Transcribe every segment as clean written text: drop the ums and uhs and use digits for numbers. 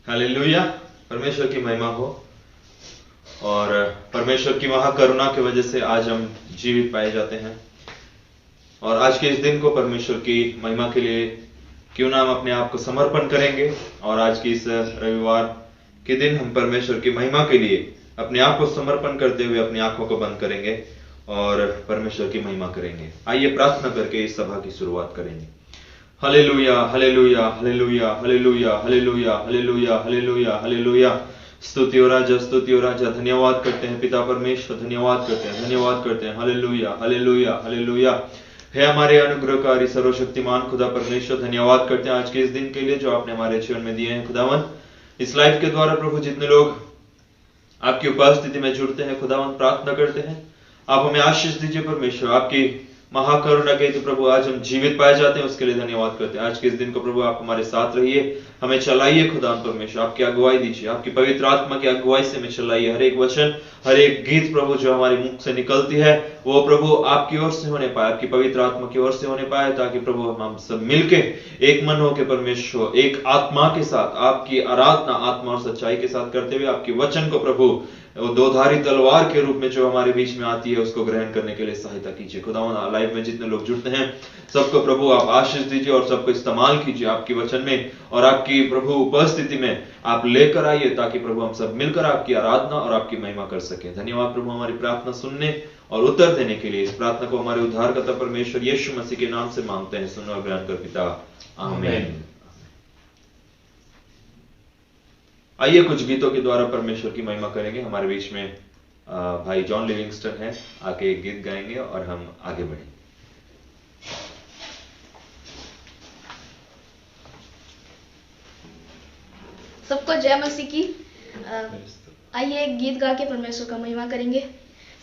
Hallelujah. परमेश्वर की महिमा हो। और परमेश्वर की महाकरुणा की वजह से आज हम जीवित पाए जाते हैं। और आज के इस दिन को परमेश्वर की महिमा के लिए क्यों ना हम अपने आप को समर्पण करेंगे और आज की इस रविवार के दिन हम परमेश्वर की महिमा के लिए अपने आप को समर्पण करते हुए अपनी आंखों को बंद करेंगे और परमेश्वर की महिमा करेंगे। आइए प्रार्थना करके इस सभा की शुरुआत करेंगे। Hallelujah, hallelujah, hallelujah, hallelujah, hallelujah, hallelujah, hallelujah, hallelujah. स्तुति हो राजा, स्तुति हो राजा। धन्यवाद करते हैं पिता परमेश्वर, धन्यवाद करते हैं, धन्यवाद करते हैं। Hallelujah, hallelujah, hallelujah. है हमारे अनुग्रहकारी सर्वशक्तिमान खुदा परमेश्वर, धन्यवाद करते हैं आज के इस दिन के लिए जो आपने हमारे जीवन में दिए हैं। खुदावन, इस लाइफ के द्वारा प्रभु जितने लोग आपकी उपस्थिति में जुड़ते हैं, खुदावन प्रार्थना करते हैं आप हमें आशीष दीजिए परमेश्वर। आपकी महाकरुणा के तो प्रभु आज हम जीवित पाए जाते हैं, उसके लिए धन्यवाद करते हैं। आज के इस दिन को प्रभु आप हमारे साथ रहिए, हमें चलाइए खुदावन परमेश्वर। आपकी अगुवाई दीजिए, आपकी पवित्र आत्मा की अगुवाई से हमें चलाइए। हर एक वचन, हर एक गीत प्रभु जो हमारे मुख से निकलती है वो प्रभु आपकी ओर से होने पाए, आपकी पवित्र आत्मा की ओर से होने पाए, ताकि प्रभु हम सब मिलके एक मन होकर परमेश्वर एक आत्मा के साथ आपकी आराधना आत्मा और सच्चाई के साथ करते हुए आपके वचन को प्रभु वो दोधारी तलवार के रूप में जो हमारे बीच में आती है उसको ग्रहण करने के लिए सहायता कीजिए। खुदावन, लाइव में जितने लोग जुड़ते हैं सबको प्रभु आप आशीष दीजिए और सबको इस्तेमाल कीजिए आपके वचन में और आपकी प्रभु उपस्थिति में आप लेकर आइए, ताकि प्रभु हम सब मिलकर आपकी आराधना और आपकी महिमा कर सके। धन्यवाद प्रभु हमारी प्रार्थना सुनने और उत्तर देने के लिए। इस प्रार्थना को हमारे उद्धारकर्ता परमेश्वर यीशु मसीह के नाम से मांगते हैं, सुनो और ग्रहण कर पिता, आमीन। आइए कुछ गीतों के द्वारा परमेश्वर की महिमा करेंगे। हमारे बीच में भाई जॉन लिविंगस्टन है, आके एक गीत गाएंगे और हम आगे बढ़ेंगे। सबको जय मसीह की। आइए एक गीत गा के परमेश्वर का महिमा करेंगे।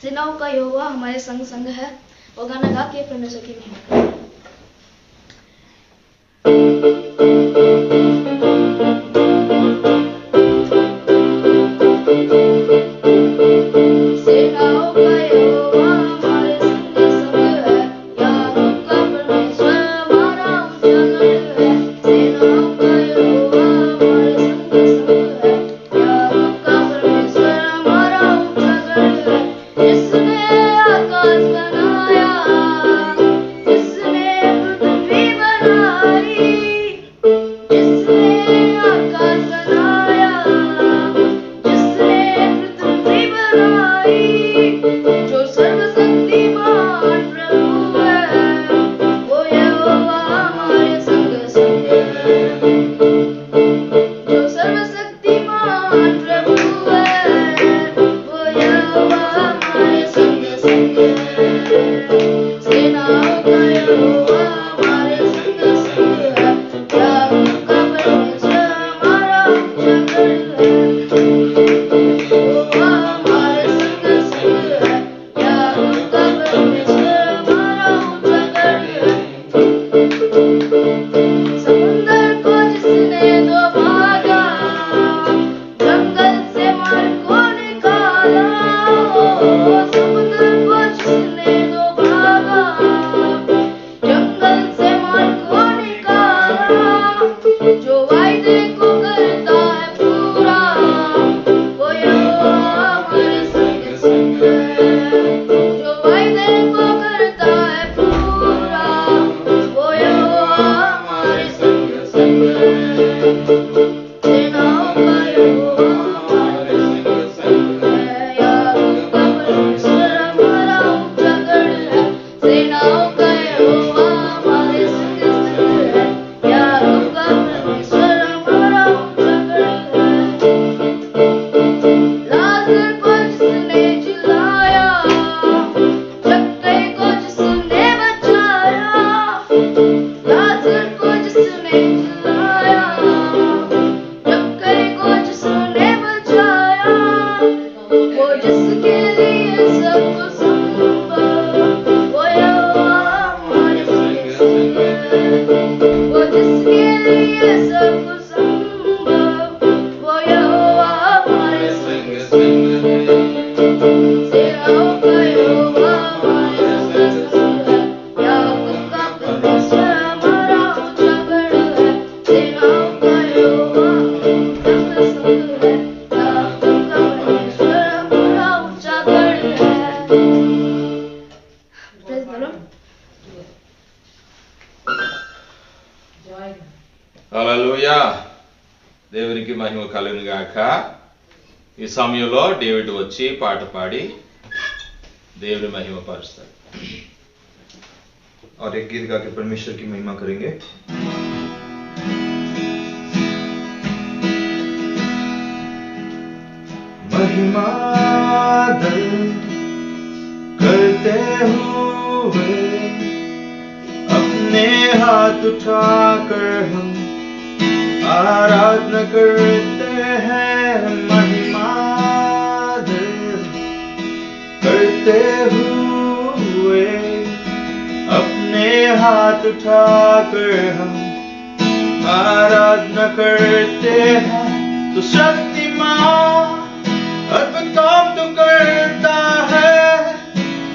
सेनाओं का यहोवा हमारे संग संग है, वो गाना गा के परमेश्वर की महिमा करेंगे। जिसने आकाश बनाया, जिसने దేవునికి మహిమ కలుగును గాక. ఈ సమయంలో డేవిడ్ వచ్చి పాట పాడి దేవుని మహిమ పరుస్తాడు. और एक गीत गा के परमेश्वर की महिमा करेंगे. महिमा करते हुए अपने हाथ उठाकर हम आराधना करते हैं. महिमा करते हुए अपने हाथ उठाकर हम आराधना करते हैं. तो शक्तिमान अद्भुत काम तो करता है,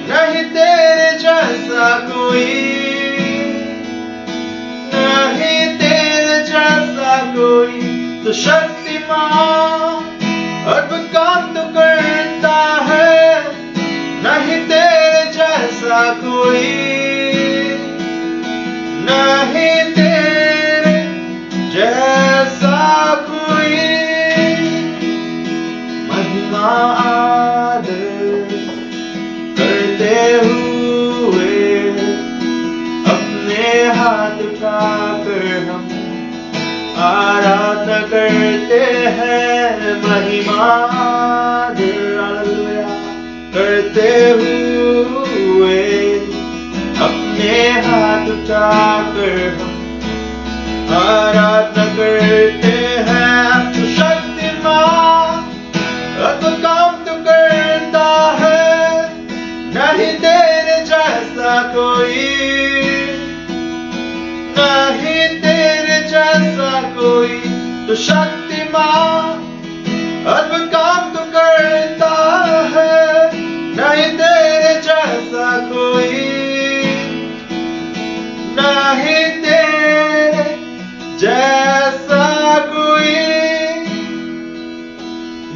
नहीं तेरे जैसा कोई, नहीं तेरे जैसा कोई. तो शक्तिमान अद्भुत काम तो करता है, नहीं तेरे जैसा कोई, नहीं तेरे जैसा कोई. महिमा आदर करते हुए अपने हाथ उठाकर हम आराधना करते हैं. महिमा करते हुए अपने हाथ उठाकर हम आराधना करते हैं. तो शक्तिमान अद्भुत काम तो करता है, नहीं तेरे जैसा कोई, नहीं तेरे जैसा कोई. तो शक्तिमान अद्भुत काम तो करता है, नहीं तेरे जैसा कोई, नहीं तेरे जैसा कोई.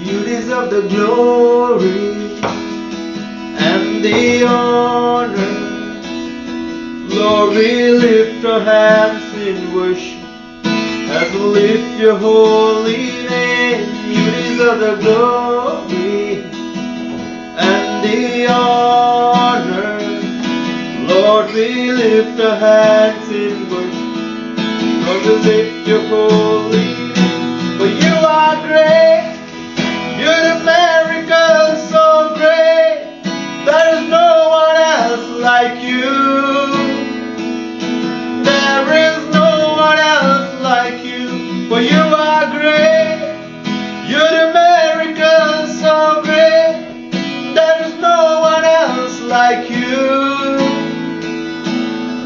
You deserve the glory and the honor. Lord, we lift our hands in worship as we lift your holy name. You deserve the glory and the honor. Lord, we lift our hands in worship. Lord, we lift your holy name. For you are great. You're a miracle so great. There is no one else like you. There is no one else like you. For you are great. You're a miracle so great. There is no one else like you.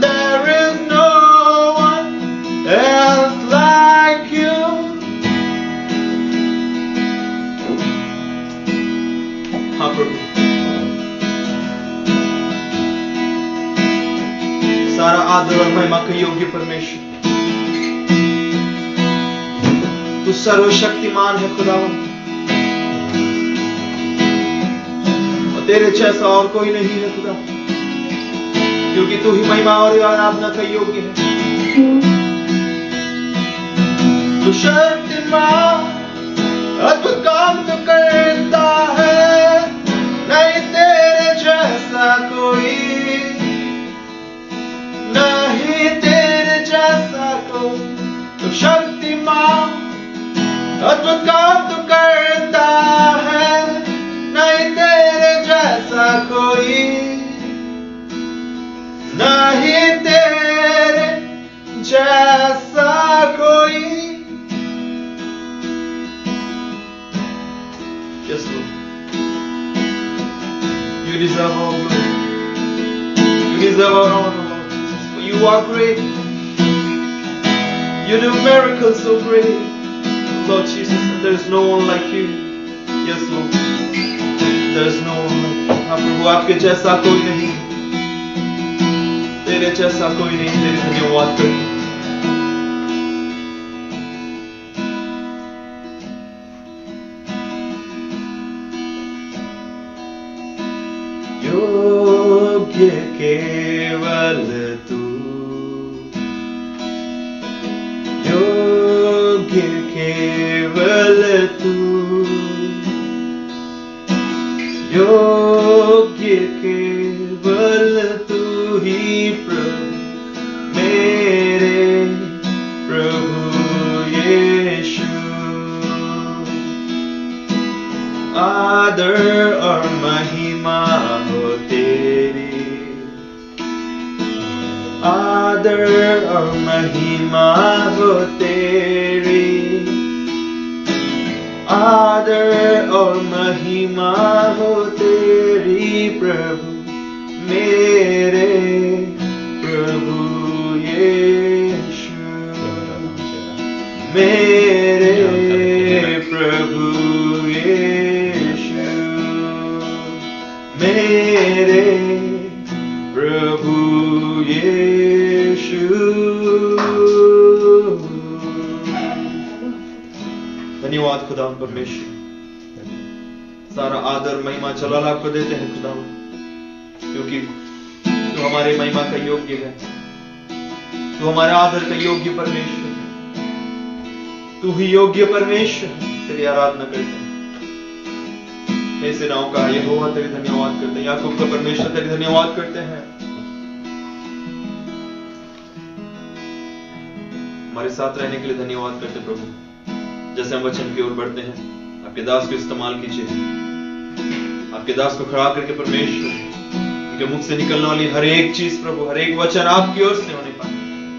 There is no one else like you. हाँ प्रभु, सारा आदर और महिमा के योग्य परमेश्वर, तू सर्वशक्तिमान है खुदावन, और तेरे जैसा और कोई नहीं है खुदा, क्योंकि तू ही महिमा और आराधना का योग्य है. तू शक्तिमान अद्भुत काम तो करता है, नहीं तेरे जैसा कोई, नहीं तेरे जैसा कोई. तो शक्तिमान अद्भुत काम तो करता है, नहीं तेरे जैसा कोई, नहीं तेरे जैसा कोई. Yes, Lord. You deserve all glory. You deserve all honor, Lord Jesus. For you are great. You do miracles so great, Lord Jesus, and there is no one like you. Yes, Lord. There is no one like you. हाँ प्रभु, आपके जैसा कोई नहीं, तेरे जैसा कोई नहीं. तेरे धन्यवाद करें. योग्य केवल तू, योग्य केवल योग्य केवल तू ही प्रभु, मेरे प्रभु यीशु। आदर और महिमा हो तेरी, आदर और महिमा हो तेरी, आदर और महिमा हो तेरी प्रभु, मेरे प्रभु यीशु, मेरे प्रभु यीशु, मेरे प्रभु यीशु। धन्यवाद खुदा परमेश्वर, सारा आदर महिमा जलाल आपको देते हैं खुदा, क्योंकि तू हमारे महिमा का योग्य है, तू हमारे आदर का योग्य परमेश्वर है, तू ही योग्य परमेश्वर है। तेरी आराधना करते हैं, हे सेनाओं का यहोवा तेरी धन्यवाद करते हैं, याकूब का परमेश्वर तेरी धन्यवाद करते हैं। हमारे साथ रहने के लिए धन्यवाद करते प्रभु। जैसे हम वचन की ओर बढ़ते हैं, आपके दास को इस्तेमाल कीजिए, आपके दास को खड़ा करके परमेश्वर, उनके मुख से निकलने वाली हर एक चीज प्रभु, हर एक वचन आपकी ओर से होने पाए।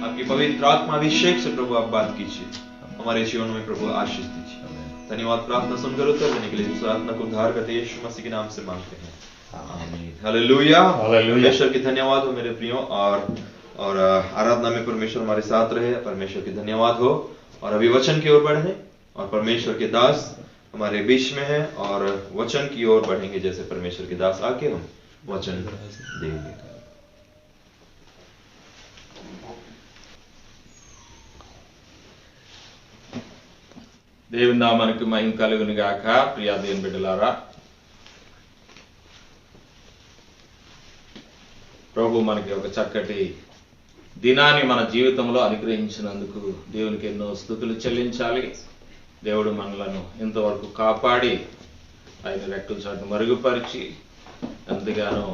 आपकी पवित्र आत्मा अभिषेक से प्रभु आप बात कीजिए, हमारे जीवन में प्रभु आशीष दीजिए। धन्यवाद, प्रार्थना सुनकर उत्तर देने के लिए इस प्रार्थना को उद्धार करते यीशु मसीह के नाम से मांगते हैं, आमीन। हालेलुया, परमेश्वर की धन्यवाद हो मेरे प्रियो। और आराधना में परमेश्वर हमारे साथ रहे, परमेश्वर की धन्यवाद हो। और अभी वचन की ओर बढ़े, और परमेश्वर के दास हमारे बीच में है, और वचन की ओर बढ़ेंगे। जैसे परमेश्वर के दास आके हम वचन देंगे। దేవుని నామానికి మహిమ కలుగును గాక. ప్రియ దేవుని బిడ్డలారా, ప్రభు మనకి ఒక చక్కటి దినాన్ని మన జీవితంలో అనుగ్రహించినందుకు దేవునికి ఎన్నో స్తుతులు చెల్లించాలి. దేవుడు మనలను ఇంతవరకు కాపాడి ఆయన రెక్కల చాటును మరుగుపరిచి ఎంతగానో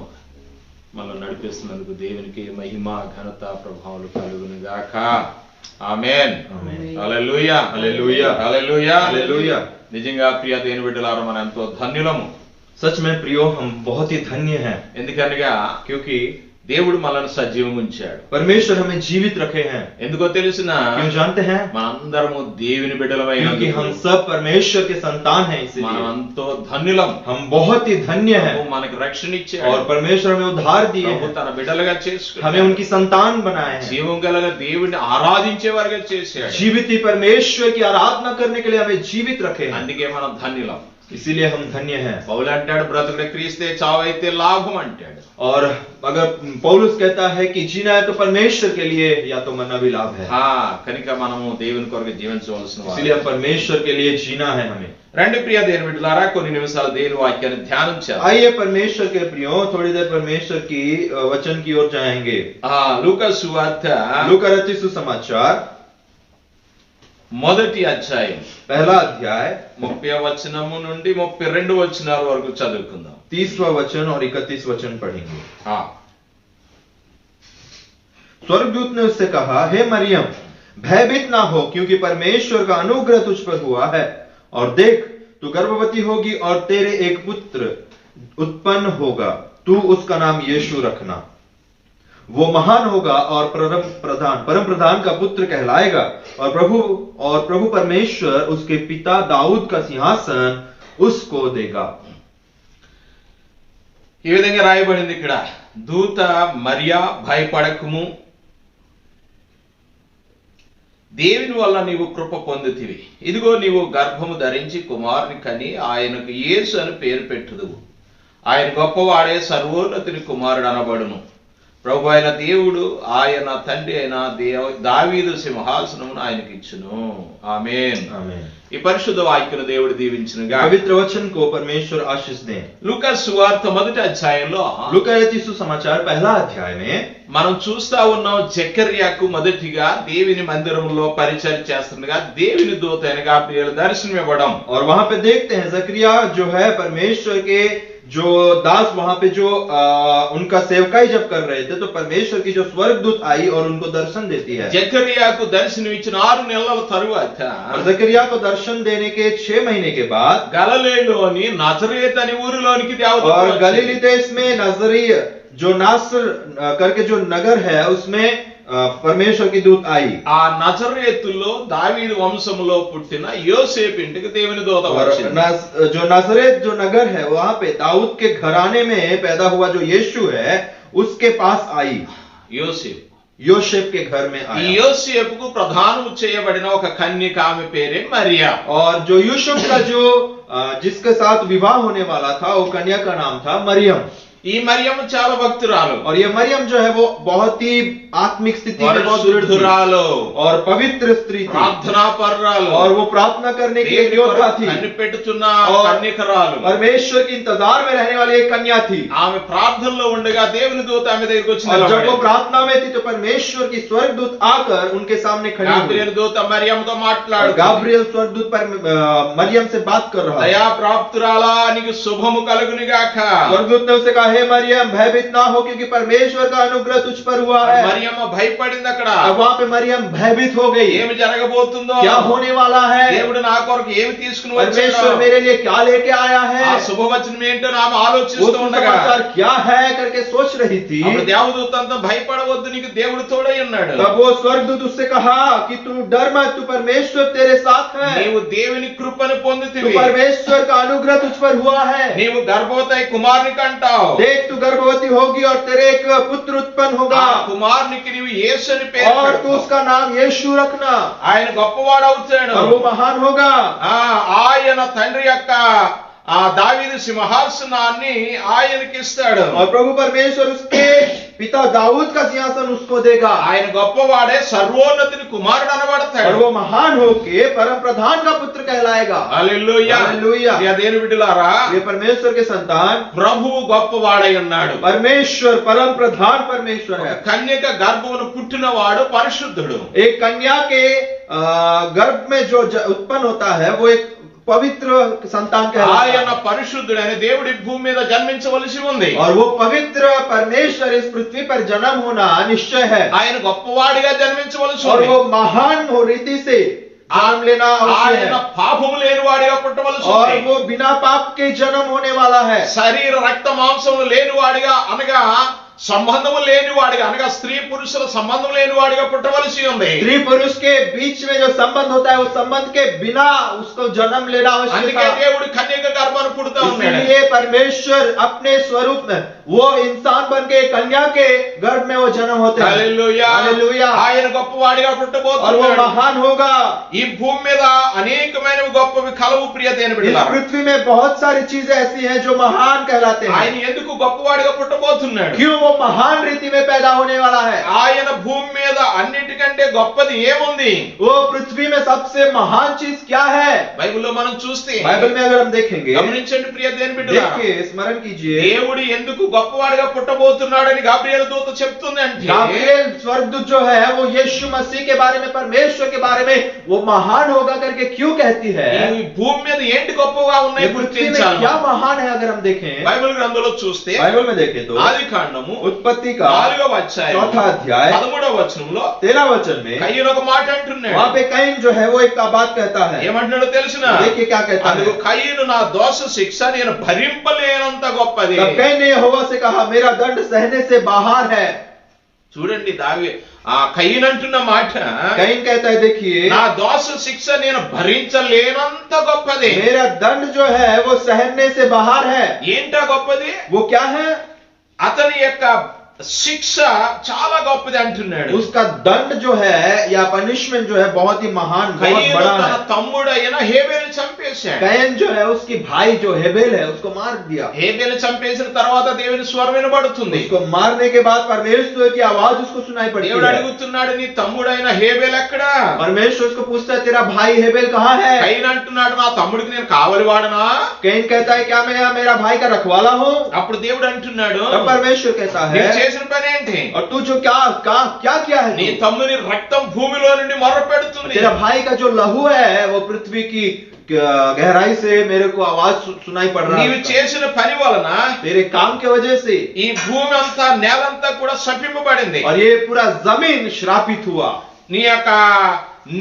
మనల్ని నడిపిస్తున్నందుకు దేవునికి మహిమ ఘనత ప్రభావాలు కలుగును గాక. ఆమేన్. హల్లెలూయా, హల్లెలూయా, హల్లెలూయా, హల్లెలూయా. నిజంగా ప్రియ దేవుని బిడ్డలారా, మనం ఎంతో ధన్యులము. सच में प्रियो, हम बहुत ही धन्य हैं। ఎందుకనగా क्योंकि దేవుడు మనల్ని సజీవం ఉంచాడు. परमेश्वर हमें जीवित रखे हैं। ఎందుకో తెలుసునా? क्यों जानते हैं? మనందరము దేవుని బిడ్డలమై, क्योंकि हम सब परमेश्वर के संतान हैं, इसलिए మనం ఎంతో ధన్యులం. हम बहुत ही धन्य हैं। ప్రభు మనకి రక్షణ ఇచ్చాడు, और परमेश्वर हमें उद्धार दिए ప్రభు हैं, తన బిడ్డలుగా చేసుకున్నాడు, हमें उनकी संतान बनाए हैं, జీవం గల దేవుడిని ఆరాధించే వారిగా చేశాడు. जीवित ही परमेश्वर की आराधना करने के लिए हमें जीवित रखे हैं, అందుకే మనం ధన్యులం. इसीलिए हम धन्य हैं। పౌలు అంటాడు, బ్రతుకుడే క్రీస్తే, చావైతే లాభం అంటాడు. और अगर पौलुस कहता है कि जीना है तो परमेश्वर के लिए, या तो मरना भी लाभ है। కనుక మనము దేవుని కొరకు జీవించవలసిన వారు. इसलिए हम परमेश्वर के लिए जीना है हमें। రండి ప్రియ దేవుని బిడ్డలారా, కొన్ని నిమిషాలు దేవుని వాక్యాన్ని ధ్యానం చేద్దాం. आइए परमेश्वर के प्रियो, थोड़ी देर परमेश्वर की वचन की ओर जाएंगे। లూకా సువార్త लूका रचित सुसमाचार మొదటి అధ్యాయం पहला अध्याय 30వ వచనము నుండి 32 వచనాల వరకు చదువుకుందాం. 30वां वचन और 31 वचन पढ़ेंगे। स्वर्गदूत ने उससे कहा, हे मरियम, भयभीत ना हो, क्योंकि परमेश्वर का अनुग्रह तुझ पर हुआ है, और देख, तू गर्भवती होगी और तेरे एक पुत्र उत्पन्न होगा, तू उसका नाम यीशु रखना। वो महान होगा और परम प्रधान का पुत्र कहलाएगा, और प्रभु परमेश्वर उसके पिता दाऊद का सिंहासन उसको देगा। ఈ విధంగా రాయబడింది ఇక్కడ, దూత మరియా భయపడకుము, దేవుని వల్ల నీవు కృప పొందుతివి. ఇదిగో నీవు గర్భము ధరించి కుమారుని కని ఆయనకు యేసు అని పేరు పెట్టుదువు. ఆయన గొప్పవాడే, సర్వోన్నతుని కుమారుడు అనబడును. ప్రభు అయిన దేవుడు ఆయన తండ్రి అయిన దావీదు సింహాసనమును ఆయనకి ఇచ్చును. ఆమేన్. ఈ పరిశుద్ధ వాక్యను దేవుడు దీవించునుగా. पवित्र वचन को परमेश्वर आशीष दें। లూకా సువార్త మొదటి అధ్యాయంలో, लूका रचित सुसमाचार पहला अध्याय में మనం చూస్తా ఉన్నాం, జకర్యాకు మొదటిగా దేవుని మందిరంలో పరిచయం చేస్తుండగా దేవుని దూత అయిన గాబ్రియేలు దర్శనం ఇవ్వడం. और वहां पे देखते हैं जकरिया जो है परमेश्वर के जो दास वहां पे जो उनका सेवकाई जब कर रहे थे, तो परमेश्वर की जो स्वर्गदूत आई और उनको दर्शन देती है। జకర్యాకు దర్శనం ఇచ్చిన 6 నెలల తరువాత और जकरिया को दर्शन देने के 6 महीने के बाद గలిలయలోని నజరేత్ అనే ఊరిలోనికి దేవదూత और వచ్చాడు. गलीली देश में नजरी जो नासर करके जो नगर है उसमें परमेश्वर की दूत आई। ఆ నజరేతులో దావీదు వంశములో పుట్టిన యోసేపు ఇంటికి దేవుని దూత और వచ్చింది. जो नासरेत जो नगर है वहां पे दाऊद के घराने में पैदा हुआ जो यीशु है उसके पास आई, యోసేపు योसेफ के घर में ఈ आया। యోసేపుకు ప్రధానము చేయబడిన ఒక కన్యక, ఆమె పేరే మరియా. और जो यूसुफ का जो जिसके साथ विवाह होने वाला था वो कन्या का नाम था मरियम। ఈ మరియమ్మ చాలా భక్తురాలు, और ये मरियम जो है वो बहुत ही आत्मिक स्थिति में बहुत दृढ़ थी పరిశుద్ధురాలు, और पवित्र स्त्री थी ప్రార్థనా పరురాలు, और वो प्रार्थना करने की एक योद्धा थी కనిపెట్టుచున్న और కన్యకరాలు. परमेश्वर की इंतजार में रहने वाली एक कन्या थी। ఆమె ప్రార్థనలో ఉండగా దేవుని దూత ఆమె దగ్గరికి వచ్చి और जब वो నిలబడింది. प्रार्थना में थी तो परमेश्वर की स्वर्गदूत आकर उनके सामने खड़ी हुई। గాబ్రియల్ దూత మరియమ్మతో और మాట్లాడుతూ, गाब्रियल स्वर्गदूत पर मरियम से बात कर रहा దయా है। ప్రాప్తురాలా, నీకు శుభము కలుగును గాక. स्वर्गदूत ने उसे कहा, हे मरियम भयभीत ना हो क्योंकि परमेश्वर का अनुग्रह तुझ पर हुआ है। మరియమ్మ భయపడింది. అక్కడ अब वहां पे मरियम भयभीत हो गई, ఏమి జరగబోతుందో, क्या होने वाला है, దేవుడు నా కొరకు ఏమి తీసుకుని परमेश्वर వచ్చాడో, मेरे लिए क्या लेके आया है, ఆ శుభవచనం ఏంటో ఆమె वो ఆలోచిస్తూ ఉండగా समाचार क्या है करके सोच रही थी। అప్పుడు దేవదూత అంతా భయపడవద్దు, నీకు దేవుడు తోడై ఉన్నాడు. तब वो स्वर्गदूत उससे कहा कि तू डर मत, तू परमेश्वर तेरे साथ है, నీవు దేవుని కృపను तू పొందుతివి, परमेश्वर का अनुग्रह तुझ पर हुआ है। నీవు గర్భవతి కుమారుని కంటావు, देख तू गर्भवती होगी और तेरे एक पुत्र उत्पन्न ఆ होगा కుమారునికి నీవు యేసు అని పేరు और तू పెడతావు. उसका नाम यीशु रखना ఆయన గొప్పవాడవుతాడు. और वो महान होगा। ఆయన తండ్రి యొక్క ఆ దావీదు సింహాసనాన్ని ఆయనకి ఇస్తాడు. और प्रभु परमेश्वर उसके पिता दाऊद का सिंहासन उसको देगा ఆయన గొప్పవాడే, సర్వోన్నతిని కుమారుడు और అనబడతాడు. वो महान होके परम प्रधान का पुत्र कहलाएगा। హల్లెలూయా. హల్లెలూయా. ప్రియ దేవుని బిడ్డలారా, ये परमेश्वर के संतान, ప్రభువు గొప్పవాడై ఉన్నాడు. परमेश्वर परम प्रधान परमेश्वर है। కన్యక గర్భమును పుట్టినవాడు పరిశుద్ధుడు. एक कन्या के गर्भ में जो उत्पन्न होता है वो एक पवित्र संतान कहलाता ఆయన है। పరిశుద్ధుడైన దేవుడి భూమి మీద జన్మించవలసి ఉంది. और वो पवित्र परमेश्वर इस पृथ्वी पर जन्म होना निश्चय है ఆయన గొప్పవాడిగా జన్మించవలసి और ఉంది. वो महान हो रीति से जन्म लेना आवश्यक ఆయన है పాపము లేని వాడిగా పుట్టవలసి और ఉంది. वो बिना पाप के जन्म होने वाला है। శరీర రక్త మాంసములు లేని వాడిగా అనగా సంబంధము లేని వాడిగా అనగా స్త్రీ పురుషుల సంబంధం లేని వాడిగా పుట్టవలసి ఉంది. स्त्री पुरुष के बीच में जो संबंध होता है वो संबंध के बिना उसको जन्म लेना आवश्यक అందుకే है। దేవుడు కన్యక గర్భాన్ని పుడతా ఉన్నాడు. इसलिए परमेश्वर अपने स्वरूप में वो इंसान बन के कन्या के गर्भ में वो जन्म होते हैं। హల్లెలూయా. हालेलुया। ఆయన గొప్పవాడిగా और वो పుట్టబోతున్నాడు. महान होगा। ఈ భూమి మీద అనేకమైన గొప్పవి కలవు ప్రియ దేని इस బిడ్డలారా. पृथ्वी में बहुत सारी चीजें ऐसी हैं जो महान कहलाते ఆయన हैं। ఎందుకు గొప్పవాడిగా పుట్టబోతున్నాడు? क्यों वो महान रीति में पैदा होने वाला है? ఆయన భూమి మీద అన్నిటికంటే గొప్పది ఏముంది? वो पृथ्वी में सबसे महान चीज क्या है? బైబిల్లో మనం చూస్తే बाइबल में अगर हम देखेंगे, గమనించండి ప్రియ దేని బిడ్డలారా. देखिए स्मरण कीजिए, దేవుడు ఎందుకు గొప్పవాడిగా పుట్టబోతున్నాడని గాబ్రియేలు దూత చెప్తుంది అంటే गाब्रिएल स्वर्गदूत जो है वो यीशु मसीह के बारे में, परमेश्वर के बारे में वो महान होगा करके क्यों कहती है? ఈ భూమి మీద ఏంటి గొప్పగా ఉన్నాయి ये पृथ्वी में గుర్తించాలి. क्या महान है अगर हम देखें, బైబిల్ గ్రంథంలో చూస్తే बाइबल में देखें तो ఆది కాండము उत्पत्ति का 4వ అధ్యాయం चौथा अध्याय 13వ వచనంలో 13 वचन में కయ్యను ఒక మాట అంటున్నాడు. वहां पे कैन जो है वो एक बात कहता है। ఏమంటున్నాడో తెలుసునా? देखिए क्या कहता అందుకు है। కయ్యను నా దోష శిక్ష నేను భరింపలేనంత గొప్పది. तब कैन ने यहोवा से कहा मेरा दंड सहने से बाहर है। చూడండి దావి ఆ కయ్యను అంటున్న మాట, कैन कहता है देखिए నా దోష శిక్ష నేను భరించలేనంత గొప్పది. मेरा दंड जो है वो सहने से बाहर है। ఏంటా గొప్పది? वो क्या है? అతని యొక్క శిక్ష చాలా గొప్పది అంటున్నాడు. उसका दंड जो है या पनिशमेंट जो है बहुत ही महान, बहुत కయ్యను बड़ा తన है। తమ్ముడైన హేబేలు చంపేశాడు. कैन जो है उसकी भाई जो हेबेल है उसको मार दिया। హేబేలు చంపేసిన తర్వాత దేవుని స్వరం వినబడుతుంది. उसको मारने के बाद परमेश्वर की आवाज उसको सुनाई पड़ती దేవుడు है। అడుగుతున్నాడు, నీ తమ్ముడైన హేబేలు ఎక్కడా? परमेश्वर उसको पूछता है तेरा भाई हेबेल कहाँ है? కయ్యను అంటున్నాడు, నా తమ్ముడికి నేను కావలి వాడనా? कैन कहता है क्या मैं मेरा भाई का रखवाला हूँ? అప్పుడు దేవుడు అంటున్నాడు, तब परमेश्वर कहता నీవు है చేసిన పని ఏంటి? और तू जो क्या किया है నీ तू? తమ్ముని రక్తం భూమిలో నుండి మొర్ర పెడుతుంది. तेरा भाई का जो लहू है वो पृथ्वी की गहराई से मेरे को आवाज सुनाई पड़ रहा నీవు है। చేసిన పని వలన तेरे काम के वजह से ఈ భూమి అంతా నేలంతా కూడా శపింపబడింది और ये पूरा जमीन श्रापित हुआ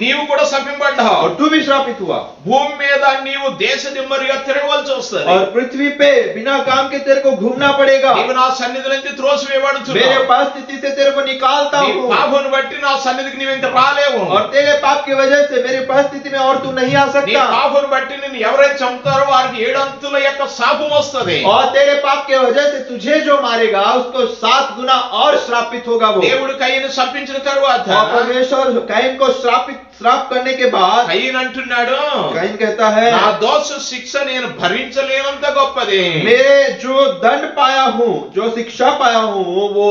నీవు కూడా శపింపబడ్డావు और तू भी श्रापित हुआ। భూమి మీద నీవు దేశ దిమ్మరిగా తిరగవలసి వస్తుంది और पृथ्वी पे बिना काम के तेरे को घूमना पड़ेगा। నీవు నా సన్నిధి నుంచి मेरे త్రోసివేయబడుచున్నావు उपस्थिति से तेरे को निकालता నీ हूँ పాపమును బట్టి నా సన్నిధికి నీవు ఇంత రాలేవు और तेरे पाप की वजह से मेरी उपस्थिति में और तू नहीं आ నీ सकता। పాపమును బట్టి నిన్ను ఎవరైతే చంపుతారో వారికి 7 అంతుల యొక్క శాపం వస్తుంది और तेरे पाप के वजह से तुझे जो मारेगा उसको 7 गुना और श्रापित होगा वो। దేవుడు కయ్యను శపించిన తరువాత और परमेश्वर कैन को श्राप करने के बाद కయ్యను అంటున్నాడు कैन कहता है నా దోష శిక్ష నేను భరించలేనంత గొప్పది मेरे जो दंड पाया हूँ, जो शिक्षा पाया हूँ, वो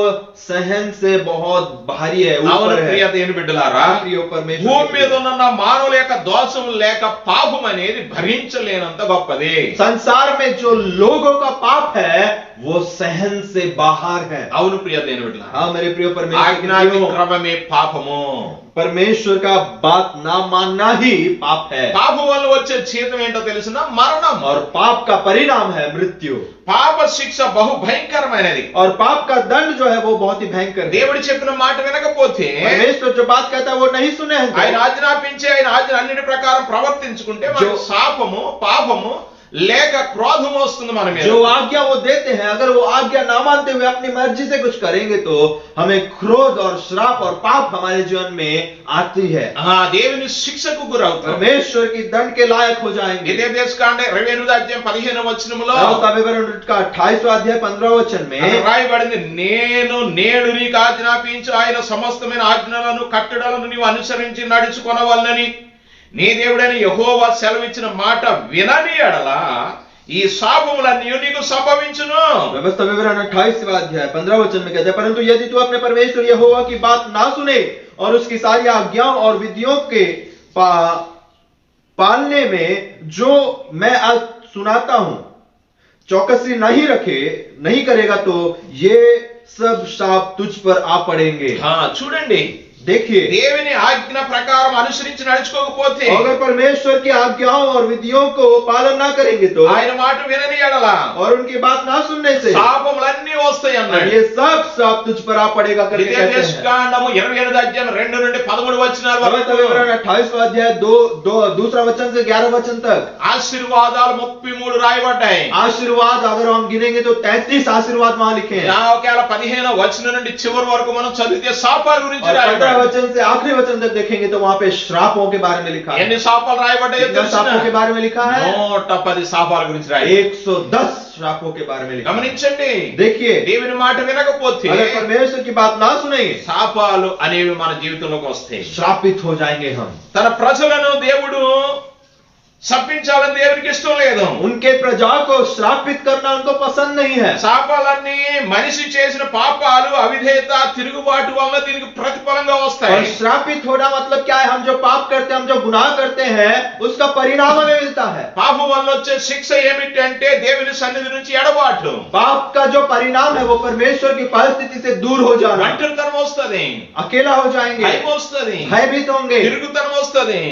सहन से बहुत भारी है, అవును ऊपर ప్రియ है। దేవుని బిడ్డలారా प्रिय परमेश्वर భూమి के మీద प्रिय। ఉన్న మానవుల యొక్క దోషం లేక పాపం అనేది భరించలేనంత గొప్పది संसार में जो लोगों का पाप है वो सहन से बाहर है। అవును ప్రియ దేవుని బిడ్డలారా हाँ मेरे प्रिय परमेश्वर के प्रियो, ఆజ్ఞాతిక్రమమే పాపము परमेश्वर का बात ना मानना ही पाप है పాపం వల్ల వచ్చే జీతం ఏంటో తెలిసిన మరణం और पाप का परिणाम है मृत्यु। పాప శిక్ష బహు భయంకరమైనది और पाप का दंड जो है वो बहुत ही भयंकर है। దేవుడు చెప్పిన మాట వినకపోతే परमेश्वर जो बात कहता है वो नहीं सुने हैं ఆయన तो, ఆజ్ఞాపించి ఆయన ఆజ్ఞ అన్నిటి ప్రకారం ప్రవర్తించుకుంటే మనకు శాపము పాపము లేక క్రోధము వస్తుంది మన మీద जो आज्ञा वो देते हैं, अगर वो आज्ञा ना मानते हुए अपनी मर्जी से कुछ करेंगे तो हमें क्रोध और श्राप और पाप हमारे जीवन में आती है। దేవుని శిక్షకు గురవుతాం परमेश्वर की दंड के लायक हो जाएंगे। ద్వితీయోపదేశకాండ 28వ అధ్యాయం 15వ వచనములో का विवरण का 28वां अध्याय 15वां वचन में రాయబడింది నేడు నీకు ఆజ్ఞాపించు ఆయన సమస్తమైన ఆజ్ఞలను కట్టడలను నీవు అనుసరించి నడుచుకొనవలనని నీ దేవుడైన యెహోవా సెలవిచ్చిన మాట వినని ఎడల ఈ శాపములన్నీ నీకు సంభవించును। व्यवस्था विवरण 28वां अध्याय 15वां वचन में कहते हैं, परंतु यदि तू अपने परमेश्वर यहोवा की बात ना सुने और उसकी सारी आज्ञाओं और विधियों के पालने में जो मैं आज सुनाता हूं चौकसी नहीं करेगा तो ये सब शाप तुझ पर आ पड़ेंगे। చూడండి देखिए, దేవుని ఆజ్ఞ ప్రకారం అనుసరించి నడుచుకోకపోతే अगर परमेश्वर की आज्ञाओं और विधियों को पालन ना करेंगे तो ఆయన మాట వినని ఎడల और उनकी बात ना सुनने से శాపములన్నీ వస్తాయి అన్నాడు। ये सब शाप तुझ पर आ पड़ेगा करके कहते हैं। ద్వితీయోపదేశకాండము 28వ అధ్యాయం 2 నుండి 13 వచనాల व्यवस्था వరకు विवरण 28वां अध्याय दूसरा वचन से 11 वचन तक ఆశీర్వాదాలు 33 రాయబడ్డాయి। आशीर्वाद अगर हम गिनेंगे तो 33 आशीर्वाद वहां लिखे हैं। ఒకవేళ 15వ వచనం నుండి చివరి వరకు మనం చదివితే శాపాల గురించి और 15 రాయబడ్డాయి। वचन से आखिरी वचन तक देखेंगे तो वहां पे श्रापों के बारे में लिखा है। ఎన్ని శాపాలు రాయబడ్డాయో कितने श्रापों के बारे में लिखा है? 110 శాపాల గురించి రాయబడ్డాయి। 110 श्रापों के बारे में लिखा है। గమనించండి देखिए, దేవుని మాట వినకపోతే अगर परमेश्वर की बात ना सुनेंगे శాపాలు అనేవి మన జీవితంలోకి వస్తాయి। श्रापित हो जाएंगे हम। తన ప్రజలను దేవుడు శపించాలని దేవునికి ఇష్టం లేదు। उनके प्रजा को श्रापित करना उनको पसंद नहीं है। శాపాలన్నీ మనిషి చేసిన పాపాలు అవిధేయత తిరుగుబాటు వల్ల దీనికి ప్రతిఫలంగా और వస్తాయి। श्रापित होना मतलब क्या है? हम जो पाप करते हैं, हम जो गुनाह करते हैं, उसका परिणाम हमें मिलता है। పాపం వల్ల వచ్చే శిక్ష ఏమిటంటే దేవుని సన్నిధి నుంచి ఎడబాటు, पाप का जो परिणाम है वो परमेश्वर की परिस्थिति से दूर हो जाना, ఒంటరితనం వస్తది, अकेला हो जाएंगे, భయం వస్తది, भयभीत होंगे, తిరుగుతనం వస్తది,